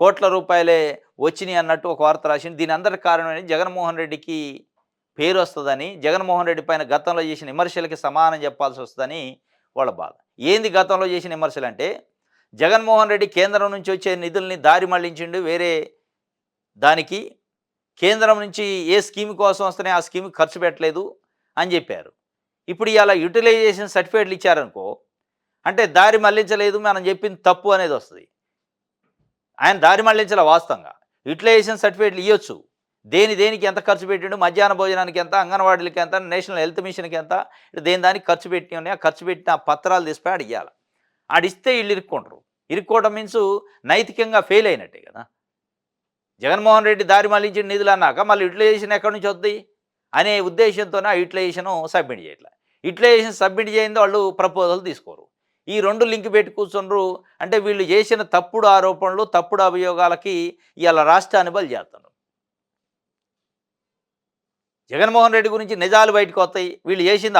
Speaker 2: కోట్ల రూపాయలే వచ్చినాయి అన్నట్టు ఒక వార్త రాసింది. దీని అందరి కారణం జగన్మోహన్ రెడ్డికి పేరు వస్తుందని, జగన్మోహన్ రెడ్డి పైన గతంలో చేసిన విమర్శలకి సమానం చెప్పాల్సి వస్తుందని వాళ్ళ బాధ. ఏంది గతంలో చేసిన విమర్శలు అంటే జగన్మోహన్ రెడ్డి కేంద్రం నుంచి వచ్చే నిధుల్ని దారి మళ్లించిండు వేరే దానికి, కేంద్రం నుంచి ఏ స్కీమ్ కోసం వస్తున్నాయి ఆ స్కీమ్ ఖర్చు పెట్టలేదు అని చెప్పారు. ఇప్పుడు ఇలా యూటిలైజేషన్ సర్టిఫికేట్లు ఇచ్చారనుకో దారి మళ్లించలేదు, మనం చెప్పింది తప్పు అనేది వస్తుంది. ఆయన దారి మళ్లించాల. వాస్తవంగా యూటిలైజేషన్ సర్టిఫికేట్లు ఇవ్వచ్చు, దేనికి ఎంత ఖర్చు పెట్టిండు, మధ్యాహ్న భోజనానికి ఎంత, అంగన్వాడీలకి ఎంత, నేషనల్ హెల్త్ మిషన్కి ఎంత, దానికి ఖర్చు పెట్టి ఉన్నాయి. ఆ ఖర్చు పెట్టిన పత్రాలు తీసిపోయి అడిగాలి. ఆడిస్తే వీళ్ళు ఇరుక్కుంటారు. ఇరుక్కోవడం మీన్స్ నైతికంగా ఫెయిల్ అయినట్టే కదా. జగన్మోహన్ రెడ్డి దారి మళ్లించిన నిధులు అన్నాక మళ్ళీ యూటిలైజేషన్ ఎక్కడి నుంచి వద్ది అనే ఉద్దేశంతోనే ఆ యూటిలైజేషన్ సబ్మిట్ చేయట్లే. యూటిలైజేషన్ సబ్మిట్ చేయింది వాళ్ళు ప్రపోజల్ తీసుకోరు. ఈ రెండు లింక్ పెట్టి కూర్చుండ్రు. వీళ్ళు చేసిన తప్పుడు ఆరోపణలు, తప్పుడు అభియోగాలకి ఇవాళ రాష్ట్రాన్ని బలి చేస్తున్నారు. జగన్మోహన్ రెడ్డి గురించి నిజాలు బయటకు వస్తాయి, వీళ్ళు చేసింది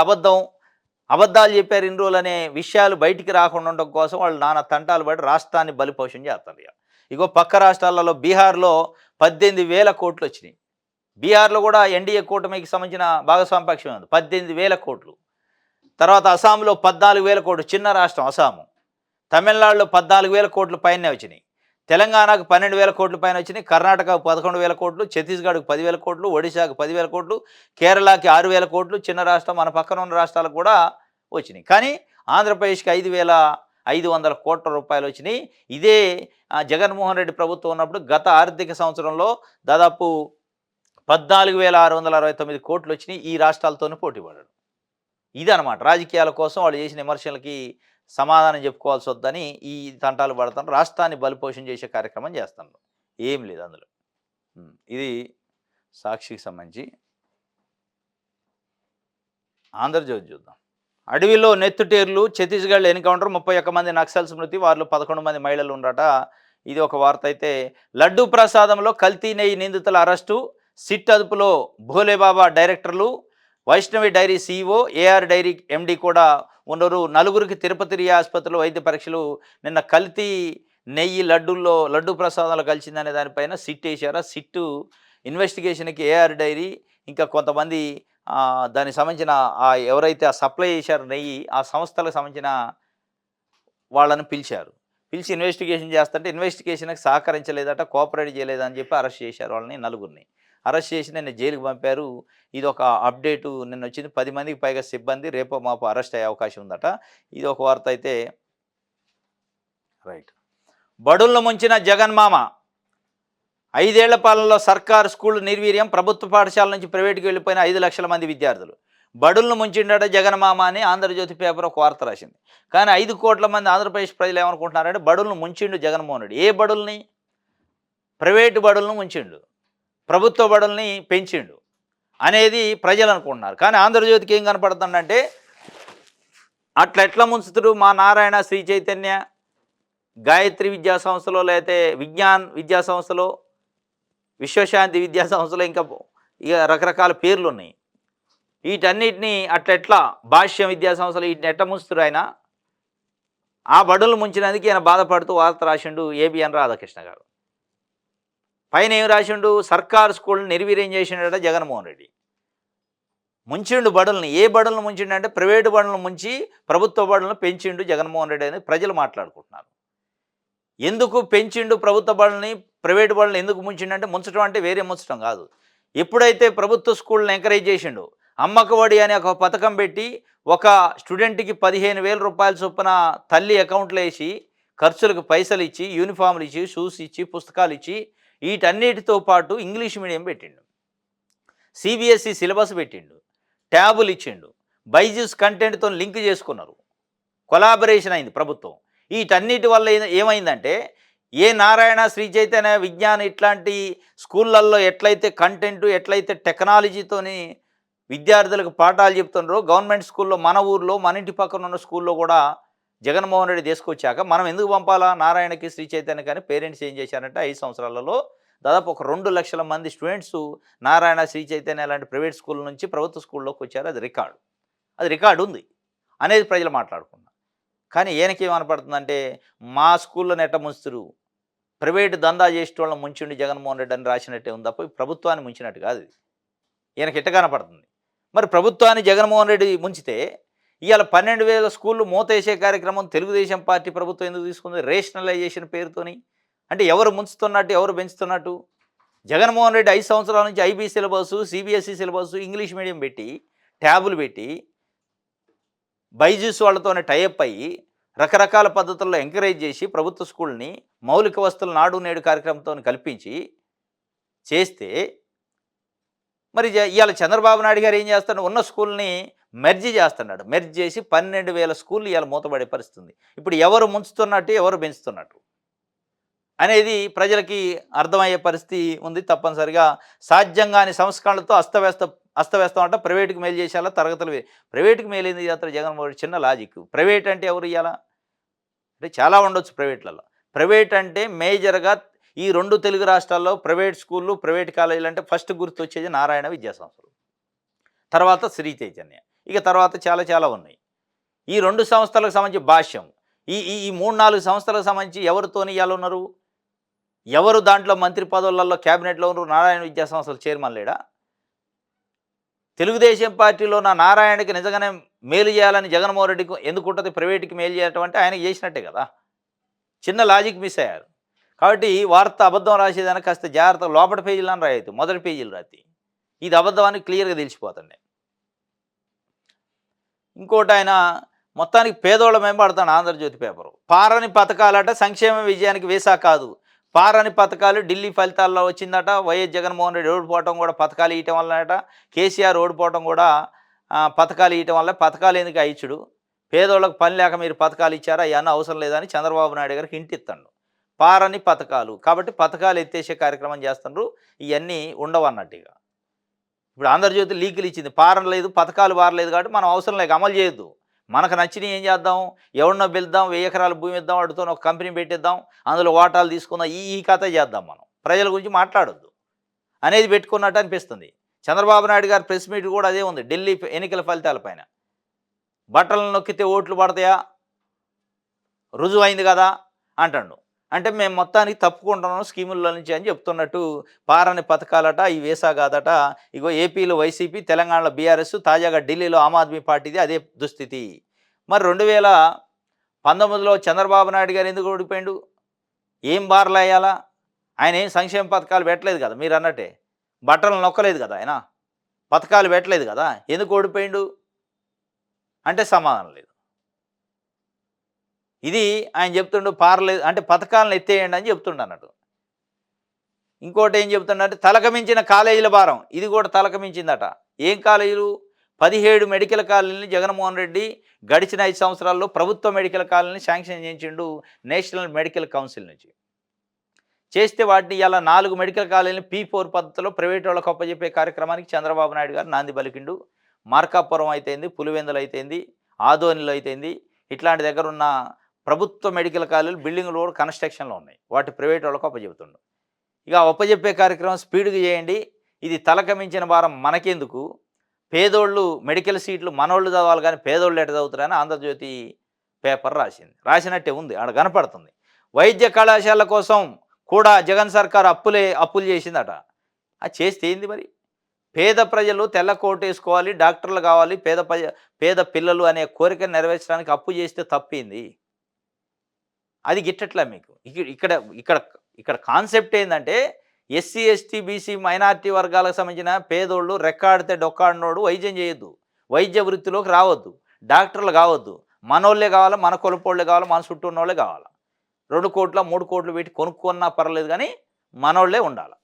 Speaker 2: అబద్ధాలు చెప్పారు ఇన్ని రోజులు అనే విషయాలు బయటికి రాకుండా ఉండడం కోసం వాళ్ళు నానా తంటాలు పడి రాష్ట్రాన్ని బలిపోషణ చేస్తారు. ఇగో పక్క రాష్ట్రాలలో బీహార్లో 18,000 కోట్లు వచ్చినాయి. బీహార్లో కూడా ఎన్డీఏ కూటమికి సంబంధించిన భాగస్వామ్య పక్షం ఉంది, 18,000 కోట్లు. తర్వాత అస్సాంలో 14,000 కోట్లు, చిన్న రాష్ట్రం అస్సాము. తమిళనాడులో 14,000 కోట్లు పైనే వచ్చినాయి. తెలంగాణకు 12,000 కోట్ల పైన వచ్చినాయి. కర్ణాటకకు 11,000 కోట్లు, ఛత్తీస్గఢ్కు 10,000 కోట్లు, ఒడిశాకు 10,000 కోట్లు, కేరళకి 6,000 కోట్లు, చిన్న రాష్ట్రం మన పక్కన ఉన్న రాష్ట్రాలకు కూడా వచ్చినాయి. కానీ ఆంధ్రప్రదేశ్కి 5,500 కోట్ల రూపాయలు వచ్చినాయి. ఇదే జగన్మోహన్ రెడ్డి ప్రభుత్వం ఉన్నప్పుడు గత ఆర్థిక సంవత్సరంలో దాదాపు 14,669 కోట్లు వచ్చినాయి. ఈ రాష్ట్రాలతోనే పోటీ పడ్డాడు. ఇదనమాట రాజకీయాల కోసం వాళ్ళు చేసిన విమర్శలకి సమాధానం చెప్పుకోవాల్సి వద్దని ఈ తంటాలు పడతాను. రాష్ట్రాన్ని బలిపోషణ చేసే కార్యక్రమం చేస్తాను. ఏం లేదు అందులో. ఇది సాక్షికి సంబంధించి. ఆంధ్రజ్యోతి చూద్దాం. అడవిలో నెత్తుటేర్లు, ఛత్తీస్గఢ్ ఎన్కౌంటర్, 31 మంది నక్సల్స్ మృతి, వారిలో 11 మంది మహిళలు ఉండట. ఇది ఒక వార్త అయితే, లడ్డూ ప్రసాదంలో కల్తీ నెయ్యి నిందితుల అరెస్టు, సిట్ అదుపులో భోలేబాబా డైరెక్టర్లు, Vaishnavi dairy CEO, AR dairy ఎండి కూడా ఉన్నారు. 4గురికి తిరుపతి రియా ఆసుపత్రిలో వైద్య పరీక్షలు. నిన్న కల్తీ నెయ్యి లడ్డూ ప్రసాదంలో కలిసిందనే దానిపైన సిట్ వేశారు. సిట్టు ఇన్వెస్టిగేషన్కి ఏఆర్ డైరీ ఇంకా కొంతమంది దానికి సంబంధించిన ఎవరైతే ఆ సప్లై చేశారో నెయ్యి ఆ సంస్థలకు సంబంధించిన వాళ్ళని పిలిచారు. పిలిచి ఇన్వెస్టిగేషన్ చేస్తుంటే ఇన్వెస్టిగేషన్కి సహకరించలేదట, కోఆపరేట్ చేయలేదని చెప్పి అరెస్ట్ చేశారు. వాళ్ళని 4గురిని అరెస్ట్ చేసి నిన్న జైలుకి పంపారు. ఇది ఒక అప్డేటు నిన్న వచ్చింది. 10 మందికి పైగా సిబ్బంది రేపో మాపో అరెస్ట్ అయ్యే అవకాశం ఉందట. ఇది ఒక వార్త అయితే. రైట్. బడులను ముంచిన జగన్మామ, 5 ఏళ్ల పాలనలో సర్కారు స్కూల్ నిర్వీర్యం, ప్రభుత్వ పాఠశాల నుంచి ప్రైవేటుకి వెళ్ళిపోయిన 5 లక్షల మంది విద్యార్థులు. బడులను ముంచిండట జగన్మామ అని ఆంధ్రజ్యోతి పేపర్ ఒక వార్త రాసింది. కానీ 5 కోట్ల మంది ఆంధ్రప్రదేశ్ ప్రజలు ఏమనుకుంటున్నారంటే బడులను ముంచిండు జగన్మోహన్ రెడ్డి. ఏ బడుల్ని? ప్రైవేటు బడులను ముంచిండు, ప్రభుత్వ బడుల్ని పెంచిండు అనేది ప్రజలు అనుకుంటున్నారు. కానీ ఆంధ్రజ్యోతికి ఏం కనపడుతుందంటే అట్లా ఎట్లా ముంచుతుడు? మా నారాయణ, శ్రీ చైతన్య, గాయత్రి విద్యా సంస్థలో, లేకపోతే విజ్ఞాన్ విద్యా సంస్థలో, విశ్వశాంతి విద్యా సంస్థలో, ఇంకా ఇక రకరకాల పేర్లు ఉన్నాయి. వీటన్నిటినీ అట్లెట్లా భాష్యం విద్యా సంస్థలు వీటిని ఎట్లా ముంచుతుడు ఆయన? ఆ బడులు ముంచినందుకు ఈయన బాధపడుతూ వార్త రాసిండు ఏబిఎన్ రాధాకృష్ణ గారు. పైన ఏం రాసిండు? సర్కారు స్కూల్ని నిర్వీర్యం చేసిండట జగన్మోహన్ రెడ్డి. ముంచిండు బడుల్ని. ఏ బడులను ముంచిండు అంటే ప్రైవేటు బడులను ముంచి ప్రభుత్వ బడులను పెంచిండు జగన్మోహన్ రెడ్డి అని ప్రజలు మాట్లాడుకుంటున్నారు. ఎందుకు పెంచిండు ప్రభుత్వ బడుల్ని, ప్రైవేటు బడులను ఎందుకు ముంచిండు అంటే ముంచడం అంటే వేరే ముంచడం కాదు. ఎప్పుడైతే ప్రభుత్వ స్కూళ్ళని ఎంకరేజ్ చేసిండు, అమ్మకఒడి అనే ఒక పథకం పెట్టి ఒక స్టూడెంట్కి 15,000 రూపాయల చొప్పున తల్లి అకౌంట్లో వేసి ఖర్చులకు పైసలు ఇచ్చి, యూనిఫామ్లు ఇచ్చి, షూస్ ఇచ్చి, పుస్తకాలు ఇచ్చి, వీటన్నిటితో పాటు ఇంగ్లీష్ మీడియం పెట్టిండు, సిబిఎస్ఈ సిలబస్ పెట్టిండు, ట్యాబులు ఇచ్చిండు, బైజూస్ కంటెంట్తో లింక్ చేసుకున్నారు, కొలాబరేషన్ అయింది ప్రభుత్వం. వీటన్నిటి వల్ల ఏమైందంటే ఏ నారాయణ, శ్రీ చైతన్య, విజ్ఞాన్ ఇట్లాంటి స్కూళ్ళల్లో ఎట్లయితే కంటెంట్, ఎట్లయితే టెక్నాలజీతోని విద్యార్థులకు పాఠాలు చెప్తున్నారో గవర్నమెంట్ స్కూల్లో మన ఊర్లో మన ఇంటి పక్కన ఉన్న స్కూల్లో కూడా జగన్మోహన్ రెడ్డి తీసుకొచ్చాక మనం ఎందుకు పంపాలా నారాయణకి, శ్రీ చైతన్య కానీ పేరెంట్స్ ఏం చేశారంటే 5 సంవత్సరాలలో దాదాపు ఒక 2 లక్షల మంది స్టూడెంట్స్ నారాయణ, శ్రీ చైతన్య లాంటి ప్రైవేట్ స్కూల్ నుంచి ప్రభుత్వ స్కూల్లోకి వచ్చారు. అది రికార్డు ఉంది అనేది ప్రజలు మాట్లాడుకున్నారు. కానీ ఈయనకేమనపడుతుందంటే మా స్కూల్లో నెట్ట ముంచుతురు, ప్రైవేటు దందా చేసే వాళ్ళని ముంచిండి జగన్మోహన్ రెడ్డి అని రాసినట్టే ఉంది తప్ప ప్రభుత్వాన్ని ముంచినట్టు కాదు. ఈయనకి ఎట్ట కనపడుతుంది? మరి ప్రభుత్వాన్ని జగన్మోహన్ రెడ్డి ముంచితే ఇవాళ 12,000 స్కూళ్ళు మూతేసే కార్యక్రమం తెలుగుదేశం పార్టీ ప్రభుత్వం ఎందుకు తీసుకుంది? రేషనలైజేషన్ పేరుతోని. అంటే ఎవరు ముంచుతున్నట్టు, ఎవరు పెంచుతున్నట్టు? జగన్మోహన్ రెడ్డి 5 సంవత్సరాల నుంచి IB syllabus, CBSE syllabus, English medium పెట్టి, ట్యాబులు పెట్టి, బైజూస్ వాళ్ళతోనే టైఅప్ అయ్యి రకరకాల పద్ధతుల్లో ఎంకరేజ్ చేసి ప్రభుత్వ స్కూల్ని మౌలిక వస్తువులు నాడు నేడు కార్యక్రమంతో కల్పించి చేస్తే మరి ఇవాళ చంద్రబాబు నాయుడు గారు ఏం చేస్తాడు? ఉన్న స్కూల్ని మెర్జ్ చేస్తున్నాడు. మెర్జ్ చేసి 12,000 స్కూళ్ళు ఇవాళ మూతపడే పరిస్థితుంది. ఇప్పుడు ఎవరు ముంచుతున్నట్టు, ఎవరు పెంచుతున్నట్టు అనేది ప్రజలకి అర్థమయ్యే పరిస్థితి ఉంది. తప్పనిసరిగా సాధ్యంగాని సంస్కరణలతో అస్తవ్యస్తం అంటే ప్రైవేటుకి మేలు చేసేలా తరగతులు ప్రైవేటుకి మేలేంది చేస్తారు జగన్మోహన్ రెడ్డి. చిన్న లాజిక్. ప్రైవేట్ అంటే ఎవరు ఇవ్వాలా అంటే చాలా ఉండొచ్చు ప్రైవేట్లలో. ప్రైవేట్ అంటే మేజర్గా ఈ 2 తెలుగు రాష్ట్రాల్లో ప్రైవేట్ స్కూళ్ళు, ప్రైవేట్ కాలేజీలు అంటే ఫస్ట్ గుర్తు వచ్చేది నారాయణ విద్యా సంస్థలు, తర్వాత శ్రీ చైతన్య, ఇక తర్వాత చాలా ఉన్నాయి. ఈ 2 సంస్థలకు సంబంధించి భాష్యం ఈ 3-4 సంస్థలకు సంబంధించి ఎవరితోని ఇవాళ ఉన్నారు? ఎవరు దాంట్లో మంత్రి పదవులలో క్యాబినెట్లో ఉన్న నారాయణ విద్యా సంస్థల చైర్మన్ లేడా? తెలుగుదేశం పార్టీలో నా నారాయణకి నిజంగానే మేలు చేయాలని జగన్మోహన్ రెడ్డికి ఎందుకుంటుంది, ప్రైవేట్‌కి మేలు చేయటం అంటే ఆయనకి చేసినట్టే కదా! చిన్న లాజిక్ మిస్ అయ్యారు. కాబట్టి వార్త అబద్ధం రాసేదాన్ని కాస్త జాగ్రత్తగా లోపటి పేజీలను రాయొద్దు. మొదటి పేజీలు రాత్తి. ఇది అబద్ధం అని క్లియర్‌గా తెలిసిపోతుంది. ఇంకోటి ఆయన మొత్తానికి పేదోళ్ళ వెంబడతాడు ఆంధ్రజ్యోతి పేపరు. పారని పథకాలట సంక్షేమ విజయానికి వీసా కాదు. పారని పథకాలు ఢిల్లీ ఫలితాల్లో వచ్చిందట. వైఎస్ జగన్మోహన్ రెడ్డి ఓడిపోవటం కూడా పథకాలు ఇయటం వల్లనట. కేసీఆర్ ఓడిపోవటం కూడా పథకాలు ఇయటం వల్ల. పథకాలు ఎందుకు ఇచ్చుడు? పేదోళ్ళకి పని లేక మీరు పథకాలు ఇచ్చారా? అవన్నీ అవసరం లేదని చంద్రబాబు నాయుడు గారికి హింట్ ఇస్తాడు. పారని పథకాలు కాబట్టి పథకాలు ఎత్తేసే కార్యక్రమం చేస్తున్నారు. ఇవన్నీ ఉండవన్నట్టుగా. ఇప్పుడు ఆంధ్రజ్యోతి లీకులు ఇచ్చింది. పారం లేదు, పథకాలు పారలేదు కాబట్టి మనం అవసరం లేక అమలు చేయొద్దు. మనకు నచ్చినవి ఏం చేద్దాం, ఎవరినో వెళ్దాం, 1000 ఎకరాల భూమి ఇద్దాం, వాటితో ఒక కంపెనీ పెట్టిద్దాం, అందులో వాటాలు తీసుకుందాం, ఈ కథ చేద్దాం. మనం ప్రజల గురించి మాట్లాడొద్దు అనేది పెట్టుకున్నట్టు అనిపిస్తుంది. చంద్రబాబు నాయుడు గారి ప్రెస్ మీట్ కూడా అదే ఉంది. ఢిల్లీ ఎన్నికల ఫలితాల పైన బట్టలను నొక్కితే ఓట్లు పడతాయా, రుజువు అయింది కదా అంటాడు. అంటే మేము మొత్తానికి తప్పుకుంటున్నాం స్కీముల్లో నుంచి అని చెప్తున్నట్టు. పారని పథకాలట, ఈ వీసా కాదట. ఇగో ఏపీలో వైసీపీ, తెలంగాణలో బీఆర్ఎస్, తాజాగా ఢిల్లీలో ఆమ్ ఆద్మీ పార్టీది అదే దుస్థితి. మరి 2019లో చంద్రబాబు నాయుడు గారు ఎందుకు ఓడిపోయిండు? ఏం బార్లు వేయాలా? ఆయన ఏం సంక్షేమ పథకాలు పెట్టలేదు కదా, మీరు అన్నట్టే. బట్టలు నొక్కలేదు కదా ఆయన, పథకాలు పెట్టలేదు కదా, ఎందుకు ఓడిపోయిండు అంటే సమాధానం లేదు. ఇది ఆయన చెప్తుండు. పారలేదు అంటే పథకాలను ఎత్తేయండి అని చెప్తుండ అన్నట్టు. ఇంకోటి ఏం చెప్తుండంటే తలకమించిన కాలేజీల భారం. ఇది కూడా తలకమించిందట. ఏం కాలేజీలు? 17 మెడికల్ కాలేజీని జగన్మోహన్ రెడ్డి గడిచిన 5 సంవత్సరాల్లో ప్రభుత్వ మెడికల్ కాలేజీని శాంక్షన్ చేయించిండు నేషనల్ మెడికల్ కౌన్సిల్ నుంచి. చేస్తే వాటిని ఇలా 4 మెడికల్ కాలేజీని P4 పద్ధతిలో ప్రైవేట్ వాళ్ళకు అప్పచెప్పే కార్యక్రమానికి చంద్రబాబు నాయుడు గారు నాంది పలికిండు. మార్కాపురం అయితేంది, పులివెందులు అయితేంది, ఆదోనిలో అయితేంది, ఇట్లాంటి దగ్గర ఉన్న ప్రభుత్వ మెడికల్ కాలేజీలు బిల్డింగ్లు కూడా కన్స్ట్రక్షన్లో ఉన్నాయి. వాటి ప్రైవేట్ వాళ్ళకు అప్పచెబుతుండు. ఇక అప్పచెప్పే కార్యక్రమం స్పీడ్గా చేయండి. ఇది తలకమించిన భారం మనకెందుకు? పేదోళ్ళు మెడికల్ సీట్లు మనోళ్ళు చదవాలి కానీ పేదోళ్ళు ఎట చదువుతారని ఆంధ్రజ్యోతి పేపర్ రాసింది. రాసినట్టే ఉంది, ఆడ కనపడుతుంది. వైద్య కళాశాల కోసం కూడా జగన్ సర్కార్ అప్పులు చేసిందట. అది చేస్తే ఏంది మరి? పేద ప్రజలు తెల్ల కోటు వేసుకోవాలి, డాక్టర్లు కావాలి, పేద పిల్లలు అనే కోరిక నెరవేర్చడానికి అప్పు చేస్తే తప్పింది. అది గిట్టట్లా మీకు. ఇక్కడ ఇక్కడ ఇక్కడ కాన్సెప్ట్ ఏంటంటే ఎస్సీ, ఎస్టీ, బీసీ, మైనార్టీ వర్గాలకు సంబంధించిన పేదోళ్ళు రెక్కాడితే డొక్కాడినోడు వైద్యం చేయొద్దు, వైద్య వృత్తిలోకి రావద్దు, డాక్టర్లు కావద్దు. మనోళ్ళే కావాలి, మన కొలుపోళ్ళే కావాలి, మన చుట్టూ ఉన్నోళ్ళే కావాలి. 2 కోట్ల 3 కోట్లు పెట్టి కొనుక్కున్నా పర్లేదు కానీ మనోళ్ళే ఉండాలి.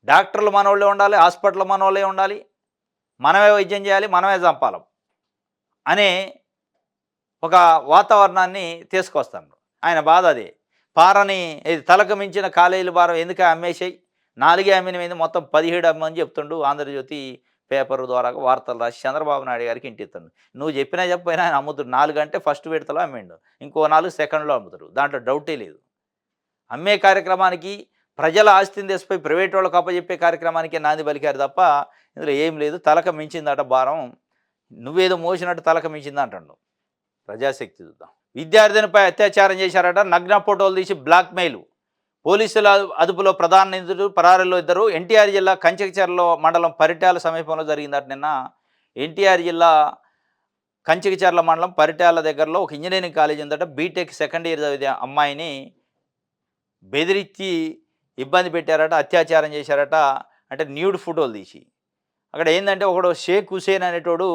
Speaker 2: డాక్టర్లు మనోళ్ళే ఉండాలి, హాస్పిటల్ మనోళ్ళే ఉండాలి, మనమే వైద్యం చేయాలి, మనమే చంపాలి అనే ఒక వాతావరణాన్ని తీసుకొస్తాను. ఆయన బాధ అదే. పారని ఇది తలకు మించిన కాలేజీల భారం ఎందుకు అమ్మేసాయి, 4 అమ్మినమైంది మొత్తం 17 అమ్మని చెప్తుండు. ఆంధ్రజ్యోతి పేపర్ ద్వారా వార్తలు రాసి చంద్రబాబు నాయుడు గారికి ఇంటిస్తాడు. నువ్వు చెప్పినా చెప్పైనా ఆయన అమ్ముతాడు. 4 అంటే ఫస్ట్ విడతలో అమ్మిండు, ఇంకో 4 సెకండ్లో అమ్ముతాడు, దాంట్లో డౌటే లేదు. అమ్మే కార్యక్రమానికి ప్రజల ఆస్తిని తెసిపోయి ప్రైవేట్ వాళ్ళకు అప్పచెప్పే కార్యక్రమానికి నాంది పలికారు తప్ప ఇందులో ఏం లేదు. తలక మించిందట భారం, నువ్వేదో మోసినట్టు తలక మించింది అంటాడు. ప్రజాశక్తి చూద్దాం. విద్యార్థినిపై అత్యాచారం చేశారట, నగ్న ఫోటోలు తీసి బ్లాక్మెయిల్. పోలీసుల అదుపులో ప్రధాన నిందితుడు, పరారీలో 2. ఎన్టీఆర్ జిల్లా కంచికచర్ల మండలం పరిటాల సమీపంలో జరిగిందట. నిన్న ఎన్టీఆర్ జిల్లా కంచికచర్ల మండలం పరిటాల దగ్గరలో ఒక ఇంజనీరింగ్ కాలేజ్ ఉందట. బీటెక్ సెకండ్ ఇయర్ చదివే అమ్మాయిని బెదిరించి ఇబ్బంది పెట్టారట, అత్యాచారం చేశారట. అంటే న్యూడ్ ఫోటోలు తీసి. అక్కడ ఏంటంటే ఒకడు షేక్ హుసేన్ అనేటోడు,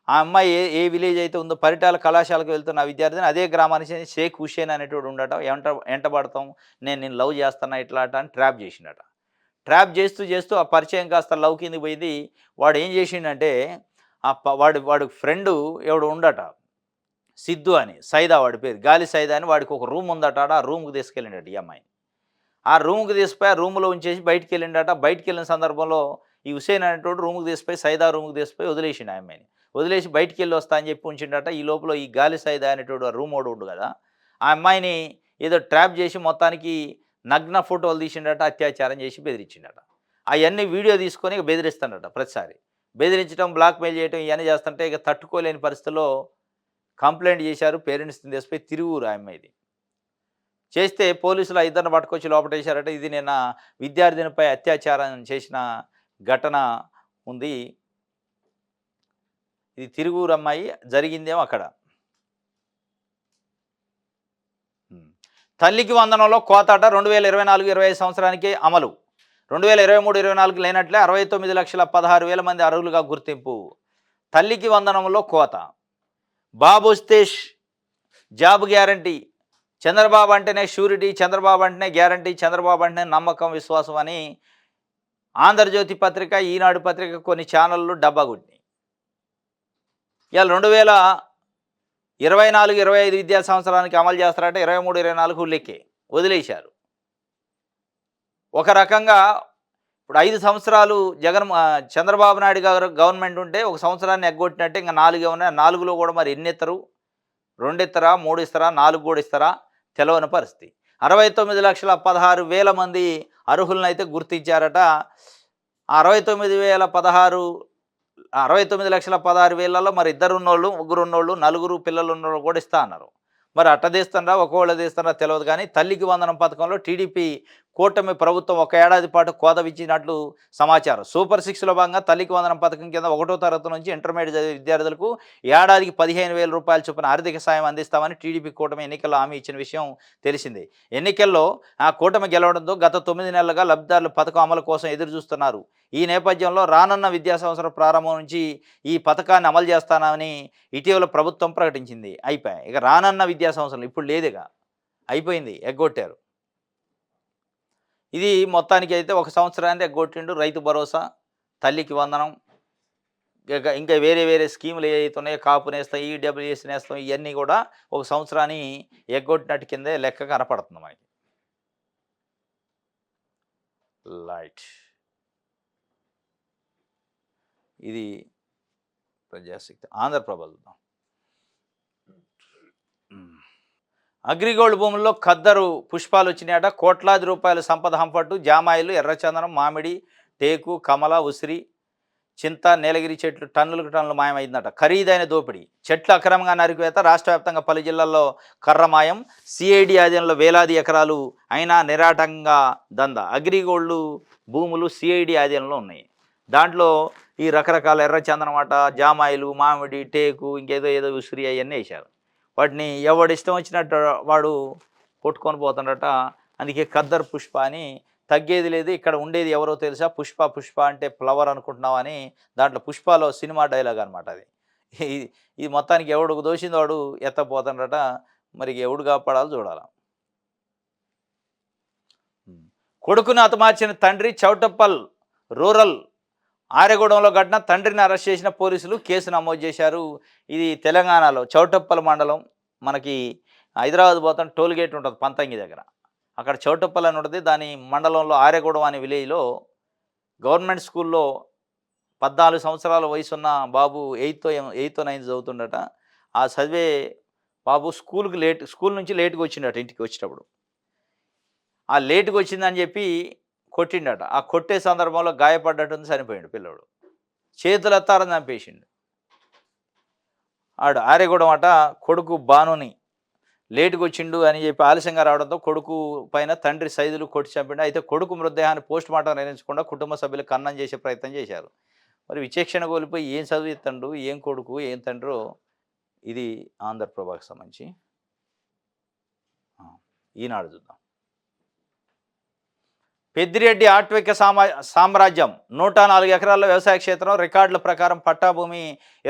Speaker 2: ఆ అమ్మాయి ఏ విలేజ్ అయితే ఉందో పరిటాల కళాశాలకు వెళ్తున్న విద్యార్థిని అదే గ్రామానికి షేక్ హుసేన్ అనేటోడు ఉండట. ఎంటబడతాం, నేను లవ్ చేస్తున్నా ఇట్లా అని ట్రాప్ చేసిండట. ట్రాప్ చేస్తూ ఆ పరిచయం కాస్త లవ్ కింద పోయింది. వాడు ఏం చేసిండంటే వాడు ఫ్రెండు ఎవడు ఉండట, సిద్ధు అని, సైదా వాడి పేరు, గాలి సైదా అని. వాడికి ఒక రూమ్ ఉందట, ఆ రూమ్కి తీసుకెళ్ళిండట ఈ అమ్మాయిని. ఆ రూమ్కి తీసిపోయి ఆ రూమ్లో ఉంచేసి బయటికి వెళ్ళిండట. బయటికి వెళ్ళిన సందర్భంలో ఈ హుసేన్ అనేటోడు రూమ్కి తీసిపోయి సైదా రూమ్కి తీసిపోయి వదిలేసిండు ఆ అమ్మాయిని. వదిలేసి బయటికి వెళ్ళి వస్తా అని చెప్పి ఉంచిండట. ఈ లోపల ఈ గాలి సైదా అనేటోడు ఆ రూమ్ ఓడు ఉండు కదా, ఆ అమ్మాయిని ఏదో ట్రాప్ చేసి మొత్తానికి నగ్న ఫోటోలు తీసిండట, అత్యాచారం చేసి బెదిరించిండట. అవన్నీ వీడియో తీసుకొని బెదిరిస్తాడట. ప్రతిసారి బెదిరించడం, బ్లాక్మెయిల్ చేయడం ఇవన్నీ చేస్తుంటే ఇక తట్టుకోలేని పరిస్థితుల్లో కంప్లైంట్ చేశారు. పేరెంట్స్ని తెసిపోయి తిరుగురు ఆ అమ్మాయిది. చేస్తే పోలీసులు ఆ ఇద్దరిని పట్టుకొచ్చి లోపటేశారట. ఇది నిన్న విద్యార్థినిపై అత్యాచారం చేసిన ఘటన ఉంది. ఇది తిరువూరు అమ్మాయి, జరిగిందేమో అక్కడ. తల్లికి వందనంలో కోతాట 2024-25 సంవత్సరానికి అమలు. 2023-24 లేనట్లే 69,16,000 మంది అర్హులుగా గుర్తింపు. తల్లికి వందనంలో కోత. బాబు వస్తే జాబ్ గ్యారంటీ. చంద్రబాబు అంటేనే షూరిటీ, చంద్రబాబు అంటేనే గ్యారంటీ, చంద్రబాబు అంటేనే నమ్మకం, విశ్వాసం అని ఆంధ్రజ్యోతి పత్రిక, ఈనాడు పత్రిక, కొన్ని ఛానళ్ళు డబ్బా కొట్టినాయి. ఇవాళ 2024-25 విద్యా సంవత్సరానికి అమలు చేస్తారంటే 23-24 లెక్కే వదిలేశారు. ఒక రకంగా ఇప్పుడు 5 సంవత్సరాలు చంద్రబాబు నాయుడు గారు గవర్నమెంట్ ఉంటే ఒక సంవత్సరాన్ని ఎగ్గొట్టినట్టే ఇంకా 4 ఉన్నాయి. 4లో కూడా మరి ఎన్ని ఇస్తారు? 2 ఇస్తారా, 3 ఇస్తారా, 4 కూడా ఇస్తారా తెలవని పరిస్థితి. 69,16,000 మంది అర్హులను అయితే గుర్తించారట. 69,16,000 మరి ఇద్దరు ఉన్నోళ్ళు, ముగ్గురు ఉన్నోళ్ళు, నలుగురు పిల్లలు ఉన్నోళ్ళు కూడా ఇస్తా అన్నారు. మరి అట్ట తీస్తారా, ఒక్కోళ్ళు తీస్తారా తెలియదు. కానీ తల్లికి వందనం పథకంలో టీడీపీ కూటమి ప్రభుత్వం ఒక ఏడాది పాటు కోత విచ్చినట్లు సమాచారం. సూపర్ 6లో భాగంగా తల్లికి వందనం పథకం కింద 1వ తరగతి నుంచి ఇంటర్మీడియట్ చదివే విద్యార్థులకు ఏడాదికి 15,000 రూపాయల చొప్పున ఆర్థిక సాయం అందిస్తామని టీడీపీ కూటమి ఎన్నికల్లో హామీ ఇచ్చిన విషయం తెలిసిందే. ఎన్నికల్లో ఆ కూటమి గెలవడంతో గత 9 నెలలుగా లబ్ధిదారులు పథకం అమలు కోసం ఎదురు చూస్తున్నారు. ఈ నేపథ్యంలో రానున్న విద్యా సంవత్సరం ప్రారంభం నుంచి ఈ పథకాన్ని అమలు చేస్తానని ఇటీవల ప్రభుత్వం ప్రకటించింది. అయిపోయాయి ఇక రానున్న విద్యా సంవత్సరం, ఇప్పుడు లేదుగా, అయిపోయింది, ఎగ్గొట్టారు. ఇది మొత్తానికి అయితే ఒక సంవత్సరానికి ఎగ్గొట్టిండు. రైతు భరోసా, తల్లికి వందనం, ఇంకా వేరే వేరే స్కీములు ఏవైతే ఉన్నాయో, కాపు నేస్తాం, ఈడబ్ల్యూఎస్ నేస్తాం, ఇవన్నీ కూడా ఒక సంవత్సరాన్ని ఎగ్గొట్టినట్టు కిందే లెక్క కనపడుతుంది మనకి. లైట్ ఇది ప్రజాశక్తి. ఆంధ్రప్రభ అగ్రిగోల్డ్ భూముల్లో ఖద్దరు పుష్పాలు వచ్చినాయట. కోట్లాది రూపాయల సంపద హంపట్టు. జామాయిలు, ఎర్రచందనం, మామిడి, టేకు, కమల, ఉసిరి, చింత, నీలగిరి చెట్లు టన్నులకు టన్నులు మాయమైందట. ఖరీదైన దోపిడీ. చెట్లు అక్రమంగా నరికివేత. రాష్ట్ర వ్యాప్తంగా పలు జిల్లాల్లో కర్రమాయం. సిఐడి ఆధీనంలో వేలాది ఎకరాలు అయినా నిరాటంగా దందా. అగ్రిగోల్డ్ భూములు సిఐడి ఆధీనంలో ఉన్నాయి. దాంట్లో ఈ రకరకాల ఎర్రచందనం అట, జామాయిలు, మామిడి, టేకు, ఇంకేదో ఏదో ఉసిరి అవన్నీ వేశారు. వాటిని ఎవడిష్టం వచ్చినట్టు వాడు కొట్టుకొని పోతాడట. అందుకే ఖద్దర్ పుష్ప అని, తగ్గేది లేదు. ఇక్కడ ఉండేది ఎవరో తెలుసా? పుష్ప. పుష్ప అంటే ఫ్లవర్ అనుకుంటున్నావు అని దాంట్లో పుష్పలో సినిమా డైలాగ్ అనమాట అది. ఇది మొత్తానికి ఎవడుకు దోషింది వాడు ఎత్తపోతాడట. మరి ఎవడు కాపాడాలో చూడాల. కొడుకును హతమార్చిన తండ్రి. చౌటప్పల్ రూరల్ ఆరెగూడెంలో ఘటన. తండ్రిని అరెస్ట్ చేసిన పోలీసులు కేసు నమోదు చేశారు. ఇది తెలంగాణలో చౌటప్పల్ మండలం. మనకి హైదరాబాద్ పోతాం టోల్గేట్ ఉంటుంది పంతంగి దగ్గర. అక్కడ చౌటప్పల్ అని ఉంటుంది. దాని మండలంలో ఆరెగూడెం అనే విలేజ్లో గవర్నమెంట్ స్కూల్లో 14 సంవత్సరాల వయసున్న బాబు 8th, 9th చదువుతుండట. ఆ చదివే బాబు స్కూల్ నుంచి లేటుగా వచ్చిండట. ఇంటికి వచ్చేటప్పుడు ఆ లేటుగా వచ్చిందని చెప్పి కొట్టిండట. ఆ కొట్టే సందర్భంలో గాయపడ్డట్టుంది, చనిపోయిండు పిల్లడు. చేతులు ఎత్తారని చంపేసిండు. ఆడు ఆరేగూడెం అట. కొడుకు బానుని లేటుగా వచ్చిండు అని చెప్పి ఆలస్యంగా రావడంతో కొడుకు పైన తండ్రి సైదులు కొట్టి చంపిండు. అయితే కొడుకు మృతదేహాన్ని పోస్ట్ మార్టం నిర్వహించకుండా కుటుంబ సభ్యులు ఖననం చేసే ప్రయత్నం చేశారు. మరి విచక్షణ కోల్పోయి ఏం చదివిస్తాడు, ఏం కొడుకు, ఏం తండ్రో. ఇది ఆంధ్రప్రభకు సంబంధించి. ఈనాడు చూద్దాం. పెద్దిరెడ్డి ఆట్విక సామ్రాజ్యం. 104 ఎకరాల్లో వ్యవసాయ క్షేత్రం. రికార్డుల ప్రకారం పట్టా భూమి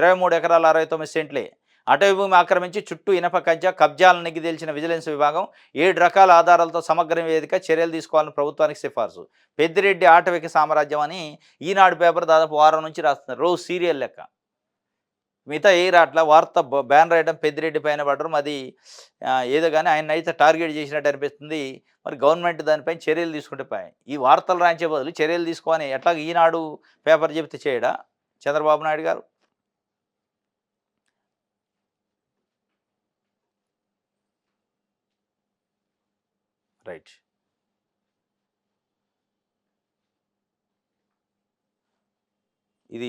Speaker 2: 23 ఎకరాల 69 సెంట్లే. అటవీ భూమి ఆక్రమించి చుట్టూ ఇనప కంచె, కబ్జాలను నిగ్గిదేల్చిన విజిలెన్స్ విభాగం 7 రకాల ఆధారాలతో సమగ్ర నివేదిక, చర్యలు తీసుకోవాలని ప్రభుత్వానికి సిఫార్సు. పెద్దిరెడ్డి ఆటవిక సామ్రాజ్యం అని ఈనాడు పేపర్ దాదాపు వారం నుంచి రాస్తున్నారు. రోజు సీరియల్ లెక్క. మిగతా ఏ రాట్ల వార్త బ్యాన్ రాయడం పెద్దిరెడ్డి పైన పడడం అది ఏదో కానీ ఆయన అయితే టార్గెట్ చేసినట్టు అనిపిస్తుంది. మరి గవర్నమెంట్ దానిపైన చర్యలు తీసుకుంటే పోయి ఈ వార్తలు రాయించే బదులు చర్యలు తీసుకొని ఎట్లా ఈనాడు పేపర్ చెబితే చేయడా చంద్రబాబు నాయుడు గారు? రైట్. ఇది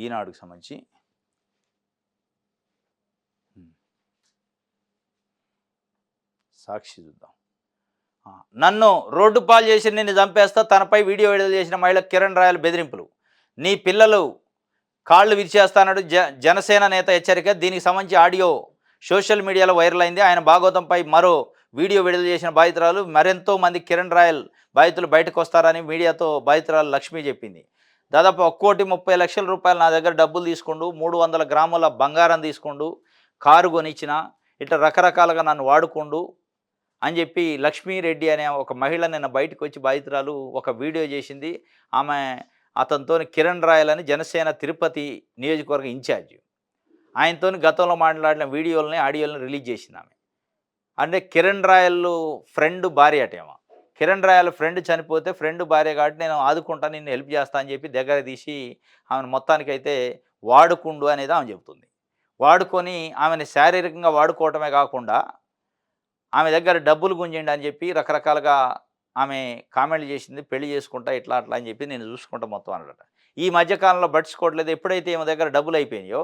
Speaker 2: ఈనాడుకు సంబంధించి. సాక్షి చూద్దాం. నన్ను రోడ్డు పాలు చేసి నిన్ను చంపేస్తా, తనపై వీడియో విడుదల చేసిన మహిళ కిరణ్ రాయల్ బెదిరింపులు. నీ పిల్లలు కాళ్ళు విరిచేస్తానడు జనసేన నేత హెచ్చరిక. దీనికి సంబంధించి ఆడియో సోషల్ మీడియాలో వైరల్ అయింది. ఆయన భాగవతంపై మరో వీడియో విడుదల చేసిన బాధితురాలు మరెంతో మంది కిరణ్ రాయల్ బాధితులు బయటకు వస్తారని మీడియాతో బాధితురాలు లక్ష్మి చెప్పింది. దాదాపు 1,30,00,000 రూపాయలు నా దగ్గర డబ్బులు తీసుకుండు, 300 గ్రాముల బంగారం తీసుకుండు, కారు కొనిచ్చిన, ఇట్లా రకరకాలుగా నన్ను వాడుకుండు అని చెప్పి లక్ష్మీరెడ్డి అనే ఒక మహిళ నిన్న బయటకు వచ్చి బాధితురాలు ఒక వీడియో చేసింది. ఆమె అతనితో కిరణ్ రాయల్ అని జనసేన తిరుపతి నియోజకవర్గ ఇన్ఛార్జ్, ఆయనతో గతంలో మాట్లాడిన వీడియోలని ఆడియోలను రిలీజ్ చేసింది ఆమె. అంటే కిరణ్ రాయల్ ఫ్రెండ్ భార్య అటేమో. కిరణ్ రాయల్ ఫ్రెండ్ చనిపోతే ఫ్రెండ్ భార్య కాబట్టి నేను ఆదుకుంటాను, నిన్ను హెల్ప్ చేస్తా అని చెప్పి దగ్గర తీసి ఆమెను మొత్తానికైతే వాడుకుండు అనేది ఆమె చెబుతుంది. వాడుకొని ఆమెను శారీరకంగా వాడుకోవటమే కాకుండా ఆమె దగ్గర డబ్బులు గుంజిండి అని చెప్పి రకరకాలుగా ఆమె కామెంట్లు చేసింది. పెళ్లి చేసుకుంటా ఇట్లా అట్లా అని చెప్పి నేను చూసుకుంటా మొత్తం అన్నట. ఈ మధ్యకాలంలో పట్టించుకోవట్లేదు. ఎప్పుడైతే ఈమె దగ్గర డబ్బులు అయిపోయినాయో,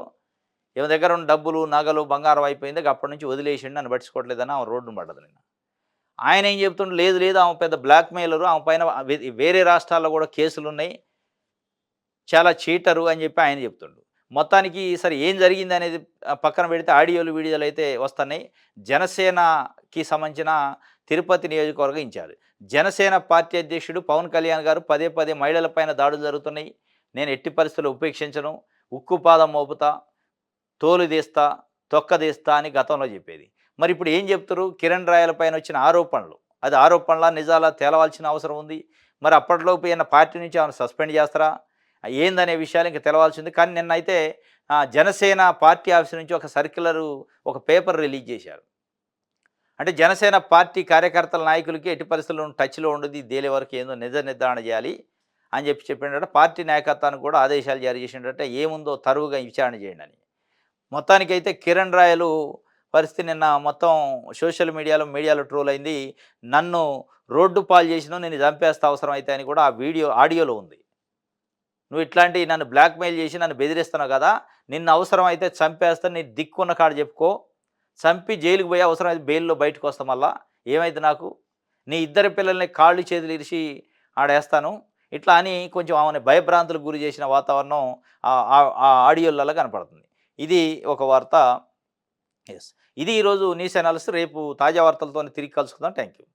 Speaker 2: ఈమె దగ్గర ఉన్న డబ్బులు నగలు బంగారం అయిపోయింది, అప్పటి నుంచి వదిలేసిండు, నన్ను పట్టించుకోవట్లేదని ఆమె రోడ్డును పడ్డది నిన్న. ఆయన ఏం చెప్తుండే, లేదు లేదు ఆమె పెద్ద బ్లాక్ మెయిలరు, ఆమె పైన వేరే రాష్ట్రాల్లో కూడా కేసులు ఉన్నాయి, చాలా చీటరు అని చెప్పి ఆయన చెప్తుండు. మొత్తానికి సరే ఏం జరిగింది అనేది పక్కన పెడితే ఆడియోలు వీడియోలు అయితే వస్తున్నాయి. జనసేనకి సంబంధించిన తిరుపతి నియోజకవర్గం ఇన్ఛార్జ్, జనసేన పార్టీ అధ్యక్షుడు పవన్ కళ్యాణ్ గారు పదే పదే మహిళలపైన దాడులు జరుగుతున్నాయి, నేను ఎట్టి పరిస్థితుల్లో ఉపేక్షించను, ఉక్కుపాదం మోపుతా, తోలు తీస్తా, తొక్క తీస్తా అని గతంలో చెప్పేది. మరి ఇప్పుడు ఏం చెప్తారు? కిరణ్ రాయల పైన వచ్చిన ఆరోపణలు, అది ఆరోపణలా నిజాలా తేలవాల్సిన అవసరం ఉంది. మరి అప్పట్లోపు ఈయన పార్టీ నుంచి ఆమెను సస్పెండ్ చేస్తారా ఏందనే విషయాలు ఇంకా తెలవాల్సింది. కానీ నిన్నైతే జనసేన పార్టీ ఆఫీస్ నుంచి ఒక సర్క్యులరు, ఒక పేపర్ రిలీజ్ చేశారు. అంటే జనసేన పార్టీ కార్యకర్తల నాయకులకి ఎట్టి పరిస్థితుల్లో టచ్లో ఉండదు, దేని వరకు ఏందో నిజ నిర్ధారణ చేయాలి అని చెప్పిండట. పార్టీ నాయకత్వానికి కూడా ఆదేశాలు జారీ చేసిండట, ఏముందో తరువుగా విచారణ చేయండి అని. మొత్తానికైతే కిరణ్ రాయలు పరిస్థితి నిన్న మొత్తం సోషల్ మీడియాలో ట్రోల్ అయింది. నన్ను రోడ్డు పాలు చేసినా నేను చంపేస్తా అవసరం అయితే అని కూడా ఆ ఆడియోలో ఉంది. నువ్వు ఇట్లాంటి నన్ను బ్లాక్మెయిల్ చేసి నన్ను బెదిరిస్తున్నావు కదా, నిన్ను అవసరం అయితే చంపేస్తా, నీ దిక్కున్న కాడ చెప్పుకో, చంపి జైలుకి పోయి అవసరం అయితే బెయిల్లో బయటకు వస్తాం, మళ్ళా ఏమైతే నాకు, నీ ఇద్దరు పిల్లల్ని కాళ్ళు చేతులు ఇరిచి ఆడేస్తాను ఇట్లా అని కొంచెం ఆమెను భయభ్రాంతులకు గురి చేసిన వాతావరణం ఆ ఆడియోలలో కనపడుతుంది. ఇది ఒక వార్త. ఎస్, ఇది ఈరోజు న్యూస్ అనాలిసిస్. రేపు తాజా వార్తలతో తిరిగి కలుసుకుందాం. Thank you.